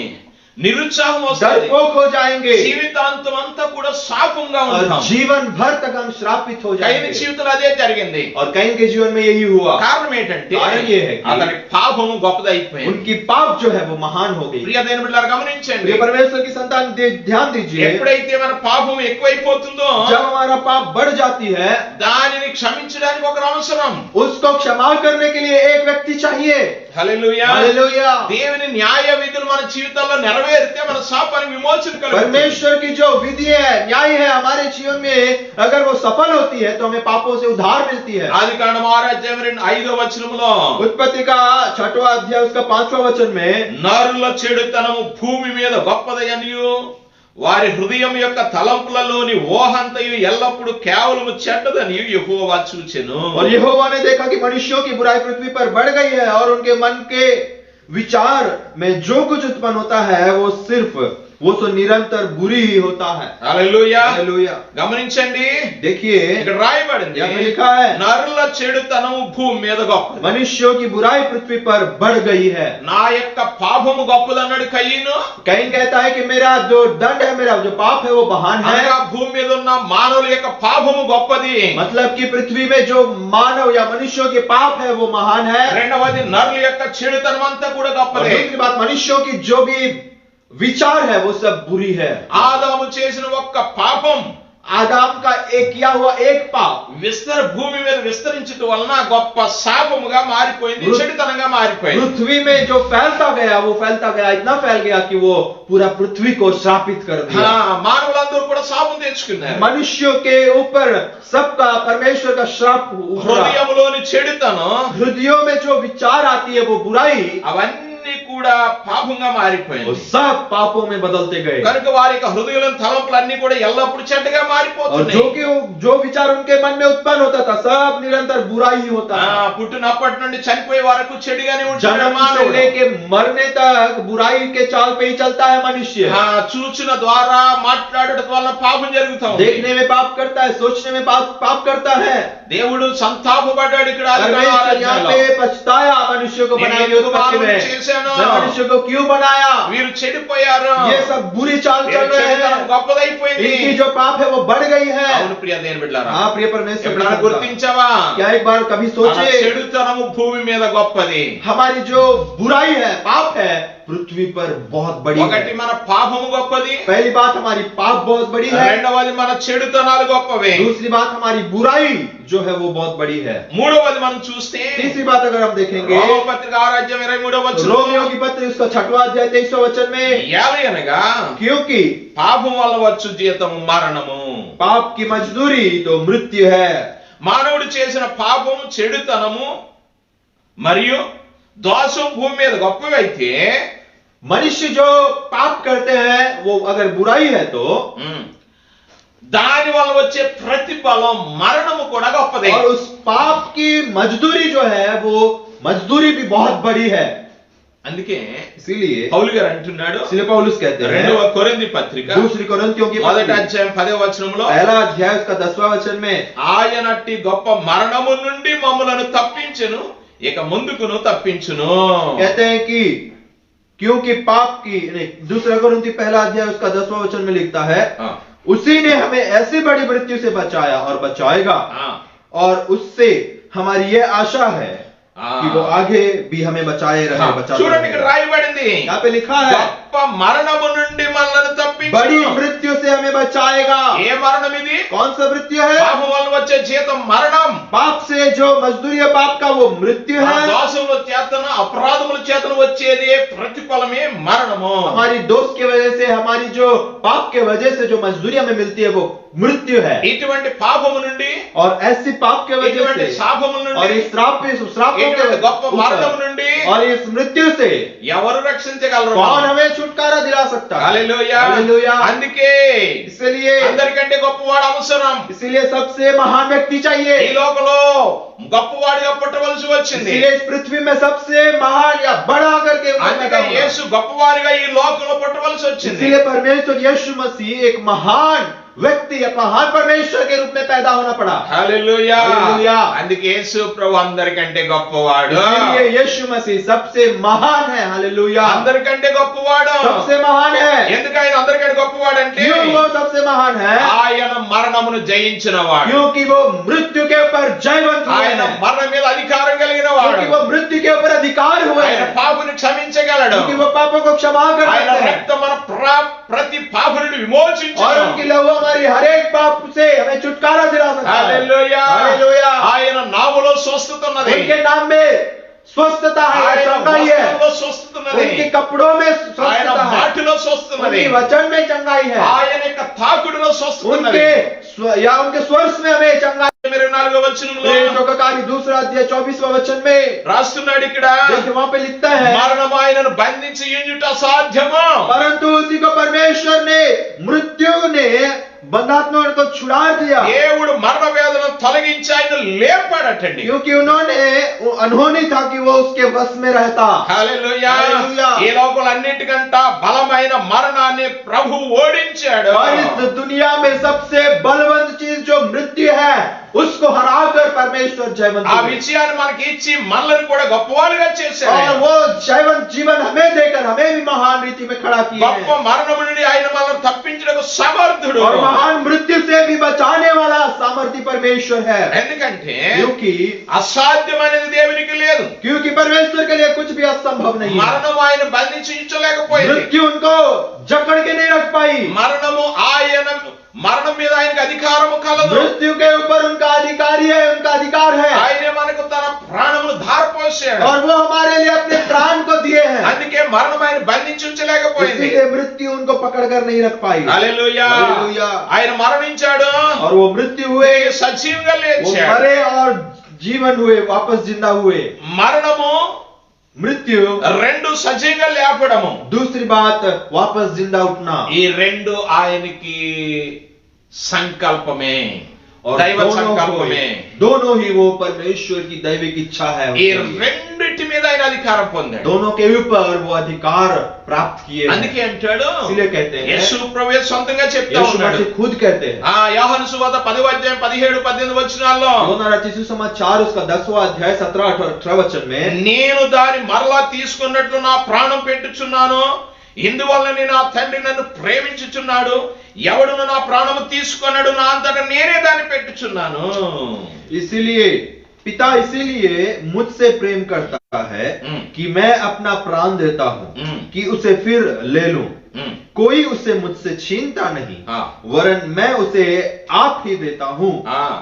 నిరుత్సాహం వస్తది, डरपोक हो जाएंगे జీవితాంతం అంతా కూడా శాపంగా और ఉంటాం। जीवन भर तक हम श्रापित हो కయీను जाएंगे। జీవితంలో అదే జరిగింది। और कैन के जीवन में यही हुआ। కారణం ఏంటంటే कारण ये है कि అతని పాపము గొప్పదైపోయింది। उनकी पाप जो है वो महान हो गई। ప్రియ దేవుని బిడ్డలారా గమనించండి, ये परमेश्वर की संतान ध्यान दीजिए, ఎప్పుడైతే మన పాపం ఎక్కువైపోతుందో जब हमारा पाप बढ़ जाती है దానిని క్షమించడానికి ఒకరు అవసరం। उसको क्षमा करने के लिए एक व्यक्ति चाहिए। హల్లెలూయా। हालेलुया। దేవుని న్యాయ విధులు మన జీవితంలో నెరవేరితే మన శాపానికి విమోచన కలుగుతుంది। परमेश्वर की जो विधि है, न्याय है हमारे जीवन में, अगर वो सफल होती है तो हमें पापों से उद्धार मिलती है। ఆదికాండం 6వ అధ్యాయం 5వ వచనములో उत्पत्ति का 6वां अध्याय उसका 5वां वचन में నరుల చెడుతనము భూమి మీద గొప్పదయనియు వారి హృదయం యొక్క తలంపులలోని ఓహంతయు ఎల్లప్పుడు కేవలము చెడ్డదనియు యెహోవా చూచెను। और यहोवा ने देखा कि मनुष्यों की बुराई पृथ्वी पर बढ़ गई है और उनके मन के विचार में जो कुछ उत्पन्न होता है वो सिर्फ वो तो निरंतर बुरी ही होता है। Hallelujah hallelujah. గమనించండి देखिए ఇక్కడ రాయబడింది यहाँ पे लिखा है నరుల చెడుతనం భూమి మీద గొప్పది मनुष्यों की बुराई पृथ्वी पर बढ़ गई है। నా యొక్క పాపము గొప్పదన్నాడు కయ్యను कहीं कहता है कि मेरा जो दंड है, मेरा जो पाप है वो महान है। అనగా భూమి మీద ఉన్న మానవుల యొక్క పాపము గొప్పది मतलब कि पृथ्वी में जो मानव या मनुष्यों के पाप है वो महान है। రెండవది నరుల యొక్క చెడుతనం అంతా కూడా और గొప్పదే दूसरी बात, मनुष्यों की जो भी विचार है वो सब बुरी है। ఆదాము చేసిన ఒక్క పాపం आदम का एक किया हुआ एक पाप భూమి మీద విస్తరించడం వలన గొప్ప శాపముగా మారిపోయింది, చెడుతనంగా మారిపోయింది. पृथ्वी में जो फैलता गया वो फैलता गया, इतना फैल गया कि वो पूरा पृथ्वी को श्रापित कर दिया। మానవులందరూ కూడా శాపం తెచ్చుకున్నారు. मनुष्यों के ऊपर सबका परमेश्वर का श्राप उतरा। హృదయములోని చెడుతనం, हृदयों में जो विचार आती है वो बुराई, అవన్నీ కూడా పాపంగా वो మారిపోయింది. सब पापों में बदलते गए। కనుక వారి యొక్క హృదయంలోని తలంపులన్నీ కూడా ఎల్లప్పుడూ చెడ్డగా और మారిపోతున్నాయి. जो विचार उनके मन में उत्पन्न होता था सब निरंतर बुरा ही होता था। పుట్టినప్పటి నుండి చనిపోయే వరకు చెడుగానే ఉంటాడు जन्म से మానవుడు. लेके मरने तक बुराई के चाल पे ही चलता है मनुष्य। చూచిన ద్వారా మాట్లాడటం వల్ల పాపం జరుగుతా ఉంది. देखने में पाप करता है, सोचने में पाप करता है। దేవుడు సంతాపపడ్డాడు ఇక్కడ परमेश्वर यहाँ पे पछताया मनुष्य को बनाने उत्पत्ति में। मनुष्य को क्यों बनाया? వీరు చెడిపోయారు, ये सब बुरी चाल चल रहे हैं, గొప్పదైపోయింది. इनकी जो पाप है वो बढ़ गई है। అవును ప్రియ దేవుని బిడ్డలారా, हाँ प्रिय परमेश्वर, ఎప్పుడైనా గుర్తించావా? क्या एक बार कभी మన सोचे చెడుతనము భూమి మీద గొప్పది. हमारी जो बुराई है, पाप है, पृथ्वी पर बहुत बड़ी ఒకటి है। మన పాపము గొప్పది, पहली बात हमारी पाप बहुत बड़ी है। రెండవది మన చెడుతనాలు గొప్పవే, दूसरी बात हमारी बुराई जो है वो बहुत बड़ी है। మూడవది మనం చూస్తే तीसरी बात अगर हम देखेंगे రోమపత్రిక 6:23 रोमियो की पत्र उसका 6वां अध्याय 23वां वचन में, ఏలై అనగా क्योंकि పాపం వల్ల వచ్చు జీతము మరణము. पाप की मजदूरी तो मृत्यु है। మానవుడు చేసిన పాపము, చెడుతనము మరియు దోషం భూమి మీద గొప్పవైతే मनुष्य जो पाप करते हैं वो अगर बुराई है तो దాని వల్ల వచ్చే ప్రతిఫలం మరణము కూడా గొప్పదే. और उस पाप की मजदूरी जो है वो मजदूरी भी बहुत बड़ी है। అందుకే इसीलिए పౌలు గారు అంటున్నాడు, इसलिए पौलुस कहते हैं 2వ కొరింథీ పత్రిక दूसरी कोरिन्थियों की మొదటి पत्री అధ్యాయం 10వ వచనంలో, पहला अध्याय उसका 10वां वचन में, ఆయనట్టి గొప్ప మరణము నుండి మమ్ములను తప్పించును, ఇక ముందుకును తప్పించును. कहते हैं कि क्योंकि पाप की नहीं, दूसरा कोरिन्थी पहला अध्याय उसका 10वां वचन में लिखता है, उसी ने हमें ऐसी बड़ी मृत्यु से बचाया और बचाएगा, और उससे हमारी ये आशा है कि वो आगे भी हमें बचाए रहे, बचाते చూడండి ఇక్కడ रहेगा। రాయబడింది, यहाँ पे लिखा है గొప్ప మరణము నుండి మనలను बड़ी తప్పించును. मृत्यु से हमें बचाएगा। ఏ మరణం ఇది? कौन सा मृत्यु है? పాపం వల్ల వచ్చే జీతం మరణం. पाप से जो मजदूरी है पाप का वो मृत्यु మన है। దోషముల చేతన, అపరాధముల చేతన వచ్చేది ప్రతిఫలమే మరణము. हमारी दोष की वजह से, हमारी जो पाप के वजह से जो मजदूरी हमें मिलती है वो मृत्यु है। ఇటువంటి పాపము నుండి, और ऐसी पाप के वजह ఇటువంటి से శాపము और నుండి, इस श्रापों के ఇటువంటి గొప్ప మరణం ऊपर నుండి और इस मृत्यु से ఎవరు రక్షించగలరు? कौन हमें छुटकारा दिला सकता है? హల్లెలూయా. हालेलुया। అందుకే इसलिए అందరికంటే గొప్పవాడు అవసరం. इसलिए सबसे महान व्यक्ति ఈ चाहिए। లోకంలో గొప్పవాడిగా పుట్టవలసి వచ్చింది. इसलिए इस पृथ्वी में सबसे महान या बड़ा करके उनको అందుకే पैदा होना। యేసు గొప్పవాడిగా ఈ లోకంలో పుట్టవలసి వచ్చింది. इसलिए परमेश्वर यीशु मसीह एक महान व्यक्ति या महान परमेश्वर के रूप में पैदा होना पड़ा। హల్లెలూయా. హల్లెలూయా. అందుకే యేసు ప్రభు అందరికంటే గొప్పవాడు. इसलिए यीशु मसीह सबसे महान है। हालेलुया। అందరికంటే గొప్పవాడు. सबसे महान है। ఎందుకు ఆయన అందరికంటే గొప్పవాడంటే क्यों वो सबसे महान है? ఆయన మరణమును జయించినవాడు. क्योंकि वो मृत्यु के ऊपर जयवंत हुए ఆయన हैं। మరణం మీద అధికారం కలిగిన వాడు. क्योंकि वो मृत्यु के ऊपर अधिकार हुए ఆయన हैं। పాపుని క్షమించగలడు. क्योंकि वो पापों को क्षमा कर ఆయన सकते हैं। రక్తం మన ప్రతి పాపుని और విమోచించును. उनकी लहू हमारी हर एक पाप से हमें छुटकारा दिला सकता है। హల్లెలూయా. हालेलुया। ఆయన నామములో స్వస్థత ఉన్నది. उनके नाम में स्वस्थता है, ఆయన चंगाई है। వస్త్రంలో స్వస్థత ఉన్నది. उनके कपड़ों में ఆయన स्वस्थता है, మాటలో స్వస్థత ఉన్నది. उनके वचन में चंगाई है, ఆయన యొక్క తాకుడులో స్వస్థత ఉన్నది. उनके या उनके स्वर्श में हमें चंगाई। 24వ వచనంలో प्रेरितों का कार्य दूसरा अध्याय 24वां वचन में రాస్తున్నాడు ఇక్కడ, देखिए वहां पे लिखता है, మరణం ఆయనను బంధించి ఉంచుట సాధ్యమా? परंतु उसी को परमेश्वर ने, मृत्यु ने बंधात्मा को छुड़ा दिया। దేవుడు మరణ వేదన తొలగించి ఆయన లేపాడటండి. क्योंकि उन्होंने अनहोनी था कि वो उसके वश में रहता। హల్లెలూయా. హల్లెలూయా. ఈ లోకలన్నిటికంట బలమైన మరణాన్ని ప్రభు ఓడించాడు. और इस दुनिया में सबसे बलवंत चीज जो मृत्यु है उसको हराकर परमेश्वर जयवंत ఆ हुए। విజయాన్ని మనకి ఇచ్చి మనల్ని కూడా గొప్పవాళ్ళుగా చేశాడు. और वो जयवंत जीवन हमें देकर हमें भी महान रीति में खड़ा किया గొప్ప है। మరణము నుండి ఆయన మనల్ని తప్పించడానికి సమర్థుడు. और महान मृत्यु से भी बचाने वाला सामर्थ्य परमेश्वर है। ఎందుకంటే क्योंकि అసాధ్యమైనది దేవునికి లేదు. क्योंकि परमेश्वर के लिए कुछ भी असंभव नहीं है। మరణము ఆయన బంధించలేకపోయింది. मृत्यु उनको जकड़ के नहीं रख पाई। మరణం మీద ఆయనకు అధికారము కలదు. मृत्यु के ऊपर उनका अधिकारी है, उनका अधिकार है। ఆయన మనకు తన ప్రాణమును ధారపోసాడు. और वो हमारे लिए अपने प्राण को दिए हैं। అందుకే మరణం ఆయన బంధించలేకపోయింది. इसीलिए मृत्यु उनको पकड़कर नहीं रख पाई। హల్లెలూయా. हालेलुया। ఆయన మరణించాడు. और वो मृत्यु हुए, సజీవంగా वो లేచాడు. मरे और जीवन हुए, वापस जिंदा हुए। మరణము मृत्यु, రెండు సజీవంగా లేపడము. दूसरी बात वापस जिंदा उठना। ఈ రెండు ఆయనకి సంకల్పమే, और దైవ సంకల్పమే. दोनों ही वो परमेश्वर की दैविक इच्छा है। ఈ उनके लिए। రెండిటి మీద ఆయన అధికారం పొందాడు. दोनों के ऊपर वो अधिकार प्राप्त किए हैं। అందుకే అంటాడు, इसलिए कहते हैं, యేసు ప్రభువే సొంతంగా చెప్తా यीशु ఉన్నాడు. मसीह खुद कहते हैं। యోహాను సువార్త 10:17-18 వచనాల్లో యోహాను రచిత సుసమాచాर उसका 10वां अध्याय 17-18 वचन में, నేను దాని మరలా తీసుకున్నట్లు నా ప్రాణం పెట్టుచున్నాను, ఇందువల్ల నా తండ్రి నన్ను ప్రేమించుచున్నాడు, ఎవడును నా ప్రాణము తీసుకొనడు, నా అంతటా నేనే దాన్ని పెట్టుచున్నాను. इसीलिए पिता इसीलिए मुझसे प्रेम करता है कि मैं अपना प्राण देता हूं कि उसे फिर ले लूं। कोई उसे मुझसे छीनता नहीं, वरन मैं उसे आप ही देता हूं।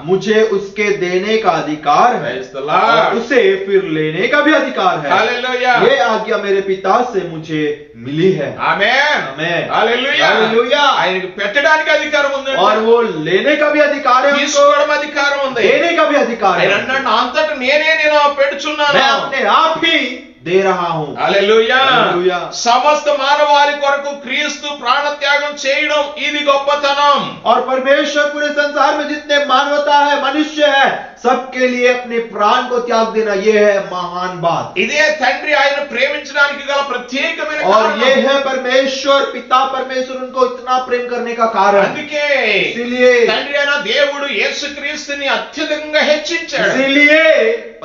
मुझे उसके देने का अधिकार है और उसे फिर लेने का भी अधिकार है। हालेलुया। ये आज्ञा मेरे पिता से मुझे मिली है। ఆమేన్. आमेन। హల్లెలూయా. हालेलुया। ఆయనకి పెట్టడానికి అధికారం ఉంది, और वो लेने का भी अधिकार है, उनको తీసుకోవడం అధికారం ఉంది. देने का भी अधिकार ఆయన है। అన్నాడు, నా అంతటా నేనే పెట్టుచున్నాను. मैं अपने आप ही दे रहा हूं। హల్లెలూయా. హల్లెలూయా. సమస్త మానవాళి కొరకు క్రీస్తు ప్రాణత్యాగం చేయడం ఇది గొప్పతనం. और परमेश्वर पूरे संसार में जितने मानवता है, मनुष्य है, सबके लिए अपने प्राण को त्याग देना, ये है महान बात। ఇదే తండ్రి ఆయన ప్రేమించడానికి గల ప్రత్యేకమైన और కారణం. ये है परमेश्वर पिता परमेश्वर उनको इतना प्रेम करने का कारण। అందుకే इसीलिए తండ్రి అయిన దేవుడు యేసుక్రీస్తుని అత్యధికంగా హెచ్చించాడు. इसीलिए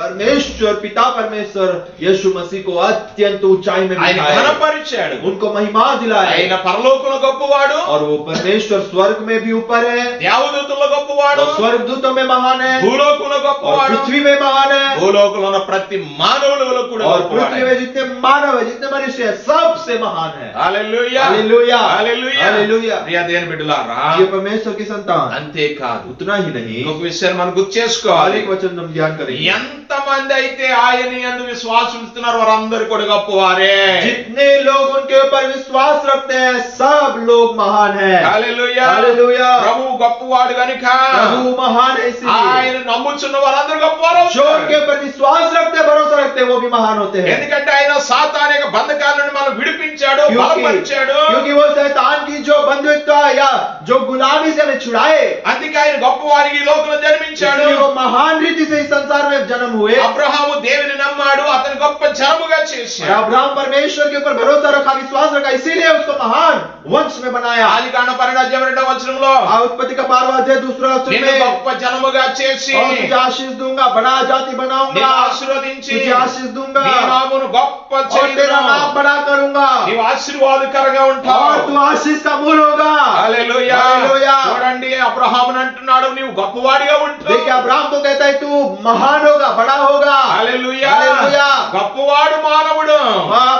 परमेश्वर पिता परमेश्वर यीशु मसीह को अत्यंत ऊंचाई में ఆయన बिठाया, ఘనపరిచాడు. उनको महिमा दिलाया। ఆయన పరలోకంలో గొప్పవాడు, और वो परमेश्वर स्वर्ग में भी ऊपर है, దేవదూతల్లో గొప్పవాడు, और स्वर्गदूतों में महान है, భూలోకంలో और గొప్పవాడు, पृथ्वी में महान है, భూలోకంలో ఉన్న ప్రతి మానవులలో కూడా और గొప్పవాడు. पृथ्वी में जितने मानव है, जितने मनुष्य है, सबसे महान है। హల్లెలూయా. हालेलुया। హల్లెలూయా. हालेलुया। ప్రియ దేవుని బిడ్డలారా, ये परमेश्वर की संतान। అంతేకాదు उतना ही नहीं, ఇంకొక విషయాన్ని మనం గుర్తు और చేసుకోవాలి. एक वचन हम ध्यान करेंगे। ఎంతమంది అయితే ఆయన యందు విశ్వాసం ఉంచుతున్నారో వారందరూ కూడా గొప్పవారే. जितने लोग उनके ऊपर विश्वास रखते हैं, सब लोग महान हैं। హల్లెలూయా. हालेलुया। ప్రభువు గొప్పవాడు గనుక प्रभु महान है, इसलिए ఆయన నమ్ముచున్న వారందరూ గొప్పవారు जो అవుతారు. उनके ऊपर विश्वास रखते हैं, भरोसा रखते हैं, वो भी महान होते हैं। ఎందుకంటే ఆయన సాతాను యొక్క బంధకాల నుండి మనం విడిపించాడు, क्योंकि బలపరిచాడు. क्योंकि वो शैतान की जो बंधुत्व या जो गुलामी से हमें छुड़ाए, అందుకే ఆయన గొప్పవారికి ఈ లోకంలో జన్మించాడు. इसलिए वो महान रीति से इस संसार में जन्म हुए। అబ్రహాము దేవుని నమ్మాడు, అతని గొప్ప జనముగా और చేశాడు. अब्राहम परमेश्वर के ऊपर भरोसा रखा, विश्वास रखा, इसीलिए उसको महान वंश में बनाया। ఆదికాండ 12:2 उत्पत्ति का 12वां अध्याय 2 वचन నిన్ను में, గొప్ప జనముగా చేసి और तुझे आशीष दूंगा, बड़ा जाति बनाऊंगा, నిన్ను ఆశీర్వదించి तुझे आशीष दूंगा, నీ నామమును గొప్ప और तेरा చేయుదును. नाम बड़ा करूंगा, నీవు ఆశీర్వాదకరంగా ఉంటావు. और तू आशीष का मूल होगा। హల్లెలూయా. हालेलुया। చూడండి, అబ్రహామును అంటున్నాడు, నీవు గొప్పవాడిగా ఉంటావు. देखिए अब्राहम को कहता है तू महान होगा, बड़ा होगा। హల్లెలూయా. हालेलुया। గొప్పవాడు మానవుడు.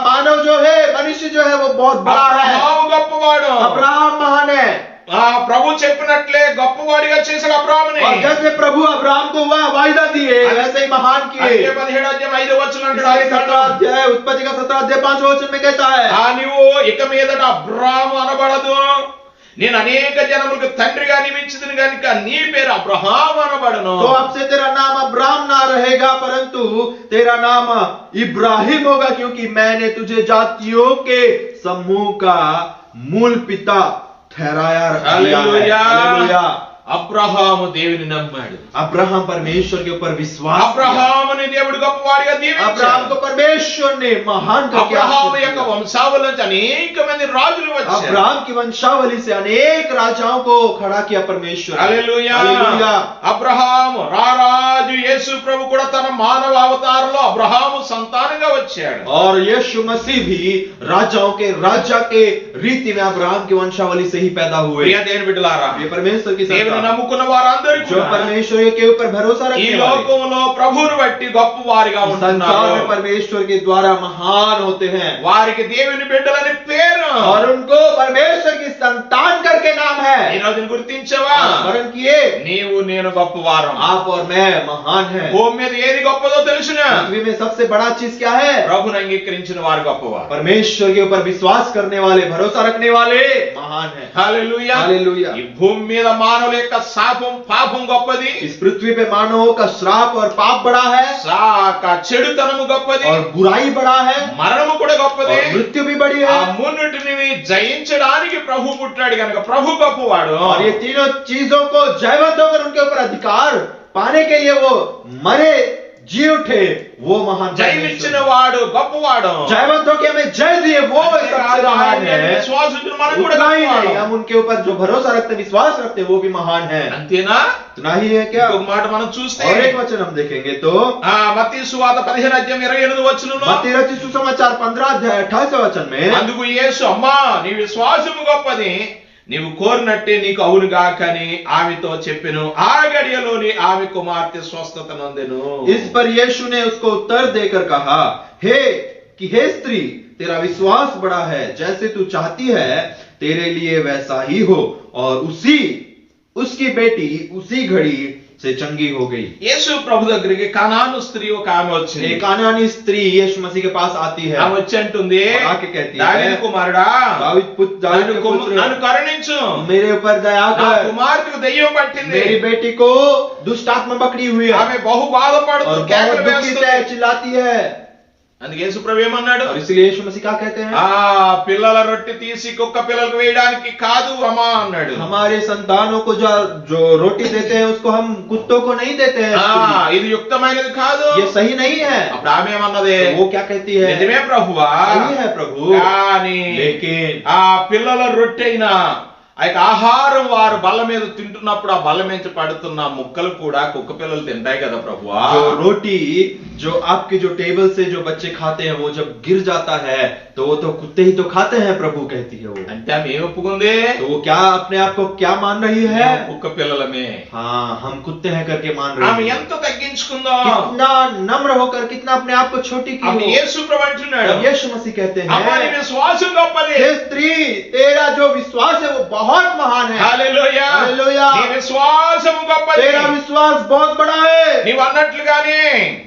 मानव जो है, मनुष्य जो है, वो बहुत बड़ा है। అబ్రహాము గొప్పవాడు. अब्राहम महान है। ప్రభు చెప్పినట్లే గొప్పవాడిగా చేశాడు అబ్రహాముని. और जैसे प्रभु अब्राहम को वह वायदा दिए, वैसे ही महान किए। 17:5 అంటాడు. उत्पत्ति का 17 5 वचन में कहता है, నీవు ఇక మీదట అబ్రహాము అనబడదు, నేను అనేక జనములకు తండ్రిగా నియమించితిని గనుక నీ పేరు అబ్రహాము అనబడను. तो अब से तेरा नाम अब्राम ना रहेगा, परंतु तेरा नाम इब्राहिम होगा, क्योंकि मैंने तुझे जातियों के समूह का मूल पिता ठहराया। हालेलुया। हालेलुया। అబ్రహాము దేవుని నమ్మాడు. अब्राहम परमेश्वर के ऊपर विश्वास किया। అబ్రహాముని దేవుడు గొప్పవాడిగా अब्राहम దీవించాడు. को परमेश्वर ने महान करके అబ్రహాము आशीष యొక్క दिया। వంశావళి నుంచి అనేక మంది రాజులు వచ్చారు. अब्राहम की वंशावली से अनेक राजाओं को खड़ा किया परमेश्वर। హల్లెలూయా. हालेलुया। అబ్రహాము రారాజు యేసు ప్రభు కూడా తన మానవ అవతారంలో అబ్రహాము సంతానంగా వచ్చాడు. और यीशु मसीह भी राजाओं के राजा के रीति में अब्राहम की वंशावली से ही पैदा हुए। ప్రియ దేవుని బిడ్డలారా, ये परमेश्वर की దేవుని संतान నమ్ముకున్న వారందరూ जो కూడా परमेश्वर के ऊपर भरोसा ఈ रखने वाले లోకంలో ప్రభువును బట్టి గొప్పవారిగా संसार ఉంటున్నారు. में परमेश्वर के द्वारा महान होते हैं వారికి దేవుని బిడ్డలని పేరు. और उनको परमेश्वर की संतान करके नाम ఈ है। రోజున గుర్తించవా? स्मरण किए నీవు నేను గొప్పవారం. आप और मैं महान है। భూమి మీద ఏది గొప్పదో తెలుసునా? पृथ्वी में सबसे बड़ा चीज क्या है? ప్రభుని అంగీకరించిన వారు గొప్పవారు. परमेश्वर के ऊपर विश्वास करने वाले भरोसा रखने वाले महान है। హల్లెలూయా. हालेलुया। ఈ భూమి మీద మానవుల యొక్క శాపం పాపం గొప్పది. इस पृथ्वी पे मानवों का श्राप और पाप बड़ा है చెడుతనము గొప్పది. और बुराई बड़ा है మరణము కూడా గొప్పది. और मृत्यु भी बड़ी ఆ है। మూన్నిటిని జయించడానికి ప్రభు పుట్టాడు కనుక ప్రభు గొప్పవాడు. और ये तीनों चीजों को जयवंत होकर उनके ऊपर अधिकार पाने के लिए वो मरे जी उठे, वो महान జయమిచ్చిన వాడు గొప్పవాడు. जयवंत होकर हमें जय दिए, वो सबसे महान है। విశ్వాసులు మనం కూడా उतना ही नहीं, గొప్పవాడు. हम उनके ऊपर जो भरोसा रखते विश्वास रखते वो भी महान है। అంతేనా? इतना ही है क्या? ఇంకొక మాట మనం చూస్తే और एक वचन हम देखेंगे तो మత్తయి సువార్త 15:28 मत्ती रचित सुसमाचार 15:28 वचन में అందుకు యేసు అమ్మా నీ విశ్వాసము గొప్పది, నీవు కోరినట్టే నీకు అవును గాకని ఆమెతో చెప్పెను. ఆ గడియలోని ఆమె కుమార్తె స్వస్థత నొందెను. इस पर यीशु ने उसको उत्तर देकर कहा, हे स्त्री, तेरा विश्वास बड़ा है, जैसे तू चाहती है तेरे लिए वैसा ही हो। और उसकी बेटी उसी घड़ी से चंगी हो गई। యేసు ప్రభు దగ్గరికి కనాను స్త్రీ ఒక ఆమె వచ్చింది. एक कानानी स्त्री यीशु मसीह के पास आती है। ఆమె వచ్చి అంటుంది, और आके कहती है, దావీదు కుమారుడా, दाऊद के నన్ను पुत्र, కరుణించు, मेरे ऊपर दया నా कर, కుమార్తెకు దెయ్యం పట్టింది. मेरी बेटी को दुष्ट आत्मा पकड़ी हुई है ఆమె బహు బాధపడుతూ और కేకలు बहुत दुखित వేస్తుంది. है, चिल्लाती है। అందుకే యేసు ప్రభు ఏమన్నాడు? और इसलिए यीशु मसीह क्या कहते हैं? పిల్లల రొట్టె తీసి కుక్క పిల్లలకు వేయడానికి కాదు అమ్మా అన్నాడు. हमारे संतानों को जो रोटी देते हैं उसको हम कुत्तों को नहीं देते हैं। ఇది యుక్తమైనది కాదు. ये सही नहीं है। అప్పుడు ఆమె ఏమన్నది? तो वो क्या कहती है? నిజమే ప్రభువా, सही है प्रभु, కానీ लेकिन ఆ పిల్లల రొట్టె అయినా ఆ యొక్క ఆహారం వారు బల్ల మీద తింటున్నప్పుడు ఆ బల్ల మీద పడుతున్న ముక్కలు కూడా కుక్క పిల్లలు తింటాయి కదా ప్రభువా. जो रोटी जो आपके जो टेबल से जो बच्चे खाते हैं वो जब गिर जाता है तो वो तो कुत्ते ही तो खाते हैं, प्रभु कहती है वो। అంటే ఆమె ఏం ఒప్పుకుంది? तो वो क्या अपने आप को क्या मान रही है? కుక్క పిల్లలమే. हाँ, हम कुत्ते हैं करके मान ఆమె रही है। ఎంత తగ్గించుకుందో. कितना नम्र होकर, कितना अपने आप को छोटी की అప్పుడు हो। యేసు ప్రభు అంటున్నాడు, और यीशु मसीह कहते అమ్మా నీ हैं, విశ్వాసం గొప్పది. हे स्त्री, तेरा जो विश्वास है वो बहुत महान है। హల్లెలూయా. హల్లెలూయా. నీ విశ్వాసం గొప్పది. तेरा विश्वास बहुत बड़ा है। నీవు అన్నట్లుగానే,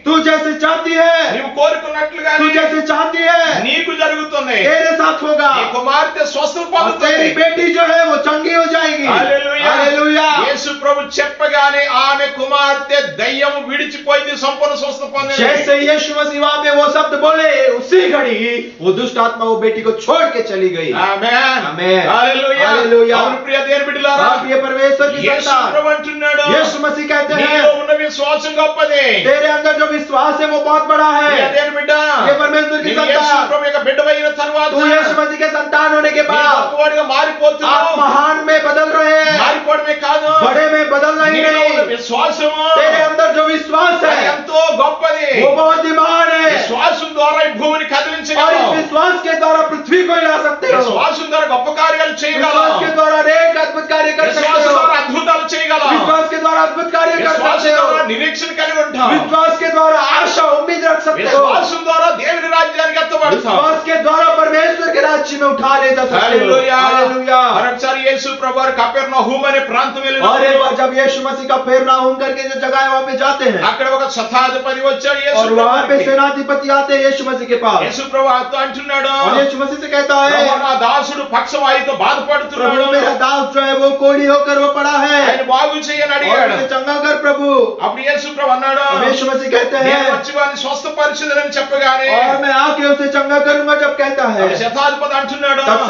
तू जैसे चाहती है, నీవు కోరుకున్నట్లుగానే तू जैसे चाहती है నీకు జరుగుతుంది. तेरे साथ होगा। నీ కుమార్తె స్వస్థత और పొందుతుంది. तेरी बेटी जो है वो चंगी हो जाएगी। హల్లెలూయా. हालेलुया। యేసు ప్రభు చెప్పగానే ఆమె కుమార్తె దయ్యం విడిచిపోయింది, సంపూర్ణ స్వస్థత పొందింది. जैसे यीशु मसीह वहां पे वो शब्द बोले, उसी घड़ी वो दुष्ट आत्मा वो बेटी को छोड़ के चली गई। ఆమేన్. ఆమేన్. హల్లెలూయా. హల్లెలూయా. అవును ప్రియ దేవుని బిడ్డలారా, आप ये परमेश्वर की యేసు संतान, ప్రభు అంటున్నాడు, यीशु मसीह कहते నీలో हैं, ఉన్న విశ్వాసం గొప్పది. तेरे अंदर जो विश्वास है वो बहुत बड़ा ప్రియ है। దేవుని బిడ్డ, ये परमेश्वर की నీవు యేసు संतान, ప్రభు యొక్క బిడ్డవైన తర్వాత तू यीशु मसीह के संतान होने के నీ बाद గొప్పవాడిగా आप మారిపోతున్నావు. महान में बदल रहे हैं, మారిపోవడమే కాదు, बड़े में बदल रही నీలో ఉన్న नहीं। విశ్వాసము तेरे अंदर जो विश्वास అది है ఎంతో గొప్పది. वो बहुत ही महान है। విశ్వాసం ద్వారా ఈ భూమిని और इस కదిలించగలవు. विश्वास के द्वारा पृथ्वी को हिला सकते हो। విశ్వాసం ద్వారా గొప్ప కార్యాలు विश्वास చేయగలవు. के द्वारा अनेक अद्भुत कार्य कर सकते విశ్వాసం हो। ద్వారా అద్భుతాలు చేయగలవు. विश्वास के द्वारा अद्भुत कार्य कर सकते విశ్వాసం हो। ద్వారా నిరీక్షణ కలిగి ఉంటావు. विश्वास के द्वारा आशा उम्मीद रख सकते हो। విశ్వాసం ద్వారా దేవుని రాజ్యానికి ఎత్తబడతావు. विश्वास के द्वारा परमेश्वर के राज्य में उठा ले जा सकते हो। హల్లెలూయా. हालेलुया। మరొకసారి యేసు ప్రభువారు కపెర్నహూము అనే ప్రాంతం और एक వెళ్ళినప్పుడు बार जब यीशु मसीह का फेरनाहूम करके जो जगह है वहां पे जाते हैं అక్కడ ఒక శతాధిపతి వచ్చాడు యేసు और वहां पे ప్రభువుకి. सेनाधिपति आते हैं यीशु मसीह के पास యేసు ప్రభువుతో అంటున్నాడు, और यीशु मसीह से कहता ప్రభు, है, నా దాసుడు పక్షవాయుతో బాధపడుతున్నాడు, प्रभु मेरा दास जो है वो कोढ़ी होकर वो पड़ा है ఆయన బాగు చేయని और అడిగాడు. उसे चंगा कर प्रभु। అప్పుడు యేసు ప్రభు అన్నాడు, यीशु मसीह कहते నేను हैं వచ్చి వారిని స్వస్థపరిచెదనని చెప్పగానే और मैं आके उसे चंगा करूंगा जब कहता है, అప్పుడు శతాధిపతి అంటున్నాడు, तब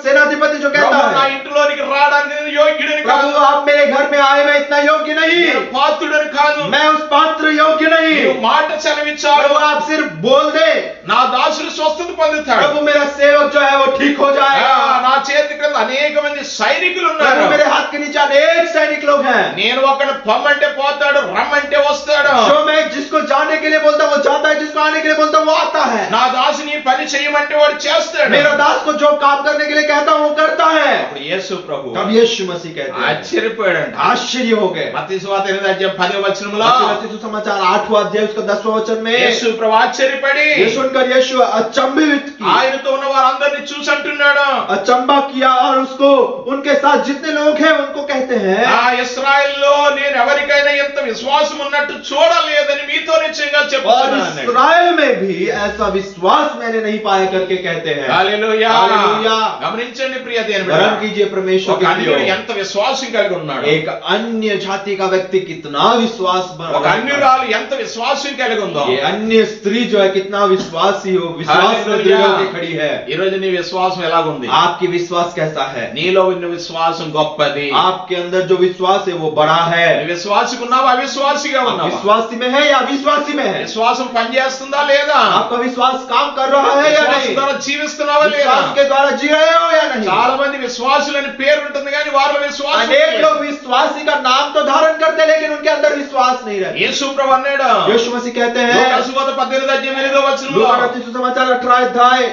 सेनाधिपति जो कहता ప్రభు నా है, ఇంటిలోనికి రావడానికి నేను యోగ్యుడిని కాదు, प्रभु आप मेरे घर में आए, मैं इतना योग्य नहीं, నేను పాత్రుడని కాదు, मैं उस पात्र योग्य नहीं, నీవు మాట సెలవిచ్చాడు, प्रभु आप सिर्फ बोल दे, నా దాసుడు స్వస్థత పొందుతాడు, प्रभु मेरा सेवक जो है वो ठीक हो जाएगा। నా చేతి క్రింద అనేక మంది సైనికులు ఉన్నారు, प्रभु मेरे हाथ के नीचे अनेक सैनिक लोग हैं, నేను ఒకడు పొమ్మంటే పోతాడు, రమ్మంటే వస్తాడు, जो मैं जिसको जाने के लिए बोलता हूँ वो जाता है, जिसको आने के लिए बोलता हूँ वो आता है, నా దాసుని పని చేయమంటే వాడు చేస్తాడు, मेरा दास को जो काम करने के लिए कहता हूँ वो करता है। అప్పుడు యేసు ప్రభు तब यीशु मसीह कहते हैं, ఆశ్చర్యపోయాడంట। आश्चर्य हो गए। మత్తయి సువార్త 8:10 मत्ती सुसमाचार 8वां अध्याय उसका 10वां वचन में యేసు ప్రభు ఆశ్చర్యపడి ये सुनकर यीशु अचंभित की, ఆయనతో ఉన్న వారందరినీ చూసి అంటున్నాడు, अचंबा किया और उसको उनके साथ जितने लोग हैं उनको कहते हैं, ఆ ఇశ్రాయేలులో నేను ఎవరికైనా ఎంత విశ్వాసం ఉన్నట్టు చూడలేదని మీతో నిశ్చయంగా और చెప్తున్నాను। इस्राएल में भी ऐसा विश्वास मैंने नहीं पाया करके कहते हैं। హల్లెలూయా। హల్లెలూయా। గమనించండి ప్రియ దేవుని वरन బిడ్డ, कीजिए परमेश्वर ఒక के అన్యుడు प्रियो, ఎంత విశ్వాసం కలిగి ఉన్నాడు, एक अन्य जाति का व्यक्ति कितना विश्वास ఒక అన్యురాలు ఎంత విశ్వాసం కలిగి ఉందో, ये अन्य स्त्री जो है कितना विश्वासी हो, विश्वास में दृढ़ होकर खड़ी है। ఈ రోజు నీ విశ్వాసం ఎలాగుంది? आपकी विश्वास कैसा है? నీలో ఉన్న విశ్వాసం గొప్పది, आपके अंदर जो विश्वास है वो बड़ा है। నీ విశ్వాసిగా ఉన్నావా అవిశ్వాసిగా आप ఉన్నావా? विश्वासी में है या अविश्वासी में है? విశ్వాసం పనిచేస్తుందా లేదా? आपका विश्वास काम कर रहा है या విశ్వాసం नहीं? ద్వారా జీవిస్తున్నావా లేదా? विश्वास के द्वारा जी रहे हो या नहीं? చాలా మంది విశ్వాసులని పేరు ఉంటుంది కానీ వారిలో విశ్వాసం अनेक లేదు। लोग विश्वासी का नाम तो धारण करते हैं लेकिन उनके अंदर विश्वास नहीं रहता। యేసు ప్రభు అన్నాడు, यीशु मसीह कहते हैं, లూకా సువార్త 18:8 लूका रचित सुसमाचार 18 अध्याय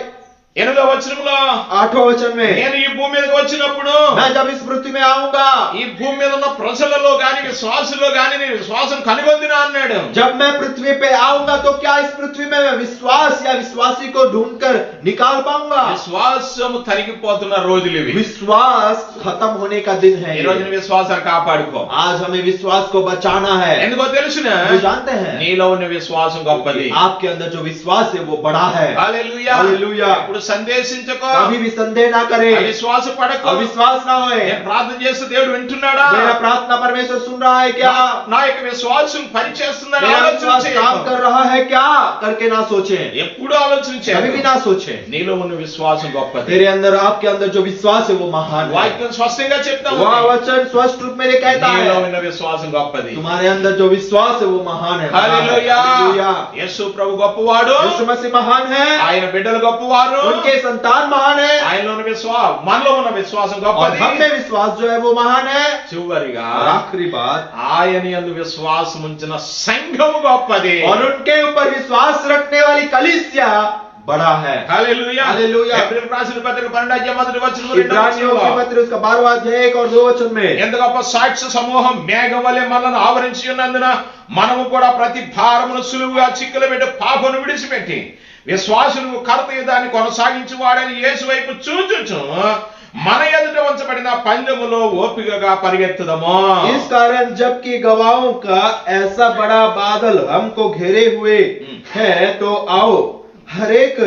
8 8वां वचन में, నేను ఈ భూమి మీదకి వచ్చినప్పుడు मैं जब इस पृथ्वी में आऊंगा, ఈ భూమి మీద ఉన్న ప్రజలలో గాని విశ్వాసుల్లో గాని నేను విశ్వాసం కనుగొందినా అన్నాడు। जब मैं पृथ्वी पे आऊंगा तो क्या इस पृथ्वी में मैं विश्वास या विश्वासी को ढूंढकर निकाल पाऊंगा? విశ్వాసం తరిగిపోతున్న రోజులు ఇవి। विश्वास खत्म होने का दिन है ఈ రోజు నీ విశ్వాసాన్ని కాపాడుకో। आज हमें विश्वास को बचाना है। ఎందుకో తెలుసునా? वे जानते हैं నీలో ఉన్న విశ్వాసం గొప్పది। आपके अंदर जो विश्वास है वो बड़ा है। హల్లెలూయా। హల్లెలూయా। ఇప్పుడు సందేశించకో, कभी भी संदेह ना करे, అవిశ్వాస పడకో। अविश्वास ना होए। నేను ప్రార్థన చేస్తే దేవుడు వింటున్నాడా? मेरा प्रार्थना परमेश्वर सुन रहा है क्या? నా యొక్క విశ్వాసం పనిచేస్తుందని मेरा ఆలోచన विश्वास काम చేయకు। कर रहा है क्या करके ना सोचें, ఎప్పుడు ఆలోచన कभी भी చేయకు। ना सोचें। నీలో ఉన్న విశ్వాసం గొప్పది। तेरे अंदर आपके अंदर जो विश्वास है वो महान है। వాక్యం స్పష్టంగా చెప్తా वह ఉంది, वचन स्पष्ट रूप में ये कहता నీలో है, ఉన్న విశ్వాసం గొప్పది। तुम्हारे अंदर जो विश्वास है वो महान है। హల్లెలూయా। हालेलुया। యేసు ప్రభు గొప్పవాడు, यीशु मसीह महान है, ఆయన బిడ్డలు గొప్పవారు, उनके संतान महान है, ఆయనలో ఉన్న విశ్వాసం మనలో ఉన్న విశ్వాసం और గొప్పది। हम में विश्वास जो है वो महान है। చివరిగా और आखिरी बात, ఆయన యందు విశ్వాసం ఉంచిన సంఘము గొప్పది। और उनके ऊपर विश्वास रखने वाली कलीसिया बड़ा है। హల్లెలూయా। హల్లెలూయా। ఎబ్రిల్ రాసిన పత్రిక 12:1 इब्रानियों की पत्र उसका 12वां अध्याय 1 और 2 वचन में, ఎంత గొప్ప సాక్షి సమూహం మేఘం వలె మనల్ని ఆవరించి ఉన్నందున మనము కూడా ప్రతి భారమును సులువుగా చిక్కులు పెట్టి పాపను విడిచిపెట్టి విశ్వాసులకు కర్తయ్య దాన్ని కొనసాగించి వాడని యేసు వైపు చూచుచు మన ఎదుట ఉంచబడిన పందెములో ఓపికగా పరిగెత్తుదము। इस कारण जबकि गवाहों का ऐसा बड़ा बादल हमको घेरे हुए है तो आओ हर एक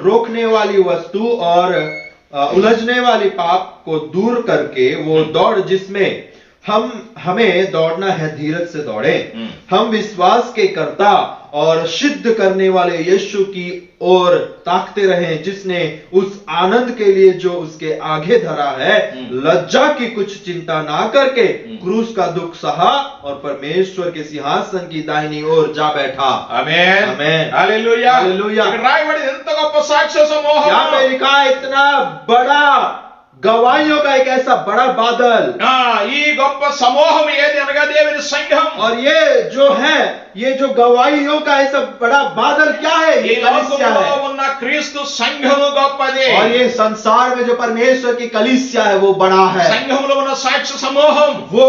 रोकने वाली वस्तु और उलझने वाली पाप को दूर करके वो दौड़ जिसमें हमें दौड़ना है धीरज से दौड़े। हम विश्वास के कर्ता और सिद्ध करने वाले यीशु की ओर ताकते रहें, जिसने उस आनंद के लिए जो उसके आगे धरा है लज्जा की कुछ चिंता ना करके क्रूस का दुख सहा और परमेश्वर के सिंहासन की दाहिनी ओर जा बैठा। आमेन। आमेन। హల్లెలూయా। హల్లెలూయా। ఇక్కడ రాయబడి ఎంత గొప్ప సాక్ష్య సమూహం। यहाँ पे लिखा है इतना बड़ा गवाहियों का एक ऐसा बड़ा बादल, ఈ గొప్ప సమూహం ఏది అనగా దేవుని సంఘం। और ये जो है ये जो गवाहियों का ऐसा बड़ा बादल क्या है? ఈ ये कलीसिया లోకంలో है। ఉన్న క్రీస్తు సంఘము గొప్పది। और ये संसार में जो परमेश्वर की कलीसिया है वो बड़ा है। సంఘములో ఉన్న సాక్ష్య సమూహం वो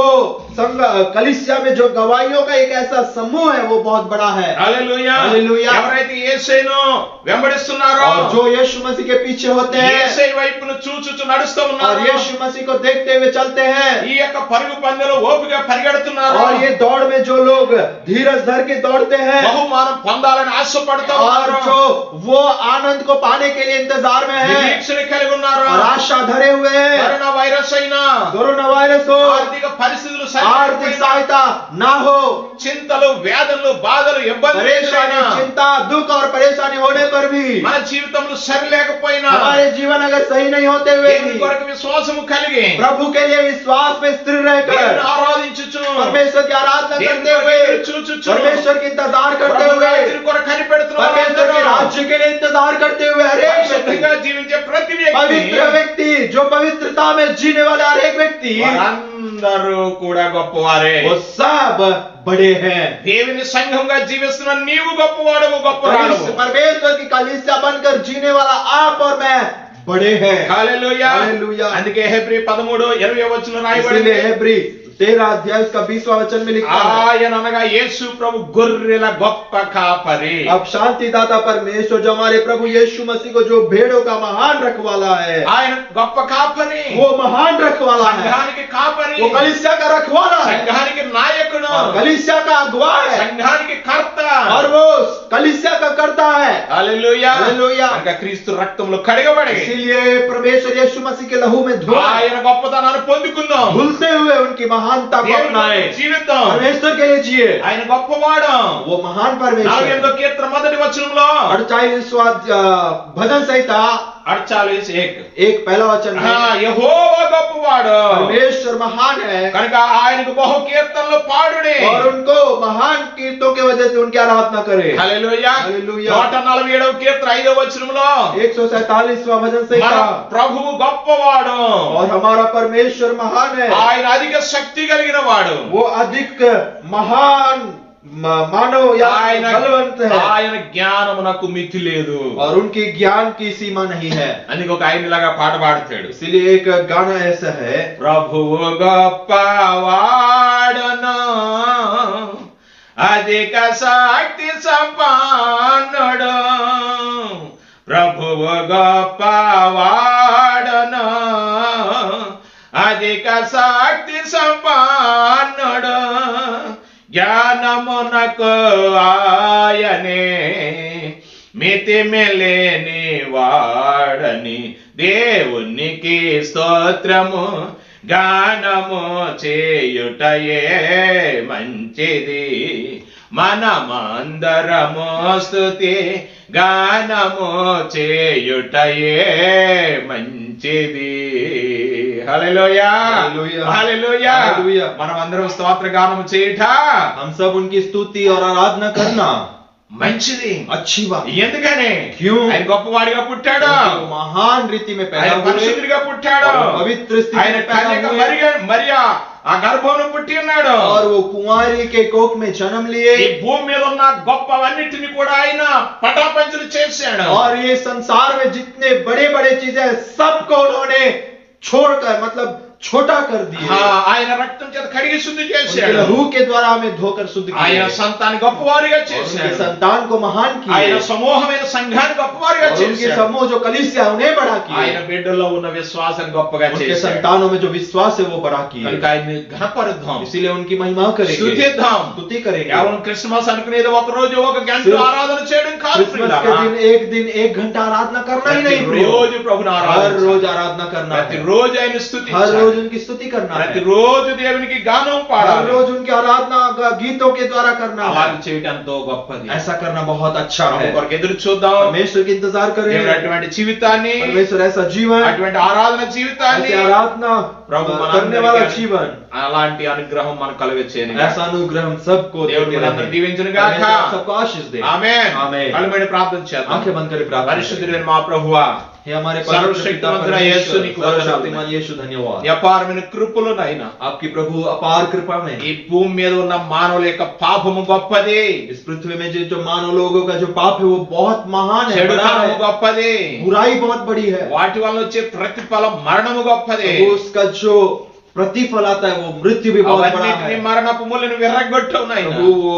संघ कलीसिया में जो गवाहियों का एक ऐसा समूह है वो बहुत बड़ा है। హల్లెలూయా। హల్లెలూయా। ఎవరైతే యేసును వెంబడిస్తున్నారో, और जो यीशु मसीह के पीछे होते हैं యేసు వైపును చూచుచు నడుస్తూ और ఉన్నారు, यीशु मसीह को देखते हुए चलते हैं, ఈ యొక్క పరుగు పందెలో ఓపిక పరిగెడుతున్నారు, और ये दौड़ में जो लोग धीरज धर के दौड़ते हैं బహుమానం పొందాలని ఆశపడుతూ और ఉన్నారు, जो वो आनंद को पाने के लिए इंतजार में है నిరీక్షణ కలిగి ఉన్నారు, और आशा धरे हुए हैं, కరోనా వైరస్ అయినా कोरोना वायरस हो, ఆర్థిక పరిస్థితులు आर्थिक सहायता ना हो। చింతలు వేదనలు బాధలు ఇబ్బందులు परेशानी, चिंता, दुख और परेशानी होने पर भी మన జీవితంలో సరి లేకపోయినా हमारे जीवन अगर सही नहीं होते हुए దేవుని भी కొరకు విశ్వాసము కలిగి प्रभु के लिए विश्वास में स्थिर रहकर దేవుని ఆరాధించుచు परमेश्वर की आराधना దేవుని करते కొరకు हुए, ఎదురు చూచుచు परमेश्वर की इंतजार करते ప్రభు हुए, రాజ్యం కొరకు కనిపెడుతున్న परमेश्वर के వారందరూ राज्य के लिए इंतजार करते हुए हर एक व्यक्ति, పరిశుద్ధంగా జీవించే ప్రతి వ్యక్తి पवित्र व्यक्ति, जो पवित्रता में जीने वाला हर एक व्यक्ति, వారందరూ కూడా గొప్పవారే वो सब बड़े हैं। దేవుని సంఘంగా జీవిస్తున్న నీవు గొప్పవాడవు గొప్పవాడవు परमेश्वर की कलीसिया बनकर जीने वाला आप और मैं बड़े हैं। Hallelujah hallelujah. అందుకే హెబ్రీ 13:20 వచనం రాయబడింది इसीलिए हेब्री 13 अध्याय उसका 20वां वचन में लिखा है, ఆయన అనగా యేసు ప్రభు గొర్రెల గొప్ప కాపరి अब शांतिदाता परमेश्वर जो हमारे प्रभु यीशु मसीह को जो भेड़ों का महान रखवाला है, ఆయన గొప్ప కాపరి वो महान रखवाला है, సంఘానికి కాపరి वो कलीसिया का रखवाला है, సంఘానికి నాయకుడు और कलीसिया का अगुवा है, సంఘానికి కర్త और वो कलीसिया का कर्ता है। హల్లెలూయా హల్లెలూయా। కనుక క్రీస్తు రక్తంలో కడగబడి इसीलिए परमेश्वर यीशु मसीह के लहू में धोए, ఆయన గొప్పతనాన్ని పొందుకుందాం धुलते हुए उनकी महानता को దేవుని अपनाए, కొరకు జీవితం परमेश्वर के लिए जिए। ఆయన గొప్పవాడు वो महान परमेश्वर 48వ కీర్తన మొదటి వచనంలో 48वां भजन संहिता 48:1 एक पहला वचन है, యెహోవా గొప్పవాడు परमेश्वर महान है కనుక ఆయనకు బహు కీర్తనలు పాడుడి और उनको महान कीर्तों की वजह से उनकी आराधना करे। హల్లెలూయా హల్లెలూయా। 147వ కీర్తన 5వ వచనంలో 147वां भजन మన संहिता, ప్రభువు గొప్పవాడు और हमारा परमेश्वर महान है, ఆయన అధిక శక్తి కలిగిన వాడు वो अधिक महान मानव या ఆయన बलवंत है, ఆయన జ్ఞానమునకు మితి లేదు और उनकी ज्ञान की सीमा नहीं है। అందుకే ఒక ఆయన ఇలాగా పాట పాడతాడు इसीलिए एक गाना ऐसा है, ప్రభువు గొప్పవాడను అధిక శక్తి సంపన్నుడు ప్రభువు గొప్పవాడను అధిక శక్తి సంపన్నుడు జ్ఞానమునకు ఆయనే మితి మెలేని వాడని దేవునికి స్తోత్రము గానము చేయుటయే మంచిది మనమందరము స్తుతి గానము చేయుటయే మంచిది హల్లెలూయా హల్లెలూయా। హల్లెలూయా హల్లెలూయా। మనమందరం స్తోత్ర గానము చేయుట हम सब उनकी स्तुति और आराधना करना మంచిది अच्छी बात। ఎందుకని क्यों? ఆయన గొప్పవాడిగా పుట్టాడు वो महान रीति में पैदा ఆయన हुए, పరిశుద్ధుడిగా పుట్టాడు और पवित्र स्थिति ఆయన में पैदा కన్యక हुए, మరియా ఆ గర్భంలో పుట్టి ఉన్నాడు और वो कुंवारी के कोख में जन्म लिए, ఈ భూమి మీద ఉన్న గొప్పవన్నిటిని కూడా ఆయన పటాపంచలు చేశాడు और ये संसार में जितने बड़े बड़े चीजें हैं, सबको उन्होंने छोड़कर मतलब छोटा कर दिए। ఆయన రక్తం చేత కడిగి శుద్ధి उनके చేశాడు लहू के द्वारा हमें धोकर शुद्ध ఆయన किया, సంతాన్ని గొప్పవారిగా और उनके చేశాడు संतान को महान ఆయన किया, సమూహమైన సంఘాన్ని గొప్పవారిగా और उनके చేశాడు समूह जो कलीसिया उन्हें बड़ा ఆయన किया, బిడ్డలో ఉన్న విశ్వాసాన్ని గొప్పగా उनके చేశాడు संतानों में जो विश्वास है वो बड़ा కనుక किया। ఆయన్ని ఘనపరుద్దాం इसीलिए उनकी महिमा करेंगे, స్తుతిద్దాం स्तुति करेंगे। కేవలం క్రిస్మస్ అనుకునేది ఒక రోజు ఒక గంట सिर्फ ఆరాధన చేయడం కాదు क्रिसमस के दिन एक घंटा आराधना करना ही नहीं, प्रियो। రోజు ప్రభుని हर ఆరాధించాలి रोज आराधना करना है, ప్రతిరోజు ఆయన हर స్తుతించాలి रोज उनकी स्तुति करना है, ప్రతిరోజు దేవునికి గానం हर పాడాలి रोज उनकी आराधना गीतों के द्वारा करना అలా है। చేయడం ఎంతో గొప్పది ऐसा करना बहुत अच्छा ప్రభు है। కొరకు ఎదురు చూద్దాం परमेश्वर की इंतजार దేవుడు करें, అటువంటి జీవితాన్ని परमेश्वर ऐसा जीवन, అటువంటి ఆరాధన జీవితాన్ని ऐसे आराधना प्रभु करने वाला जीवन, అలాంటి అనుగ్రహం మనకు కలుగచేయను ऐसा अनुग्रह हम सबको దేవుడు देते మనందరిని रहें। దీవించును గాక परमेश्वर आप सबको आशीष दे। ఆమేన్ ఆమేన్। కళ్ళు మూడి ప్రార్థన చేద్దాం आंखें बंद करें, प्रार्थना करें। పరిశుద్ధుడైన మా ప్రభువా हे हमारे सर्वशक्तिमंत యేసు నీకు सर्वशक्तिमान यीशु धन्यवाद, అపారమైన కృపలోనైనా आपकी प्रभु अपार कृपा में ఈ భూమి మీద ఉన్న మానవుల యొక్క పాపము గొప్పది इस पृथ्वी में जो मानव लोगों का जो पाप है वो बहुत महान है, बड़ा చెడుతనము है, గొప్పది बुराई बहुत बड़ी है, వాటి వల్ల వచ్చే ప్రతిఫలం మరణము గొప్పది वो उसका जो प्रतिफल आता है वो मृत्यु भी बहुत बड़ा అవన్నిటిని है। మరణపు ముళ్ళను విర్రగొట్టవు నాయనా प्रभु वो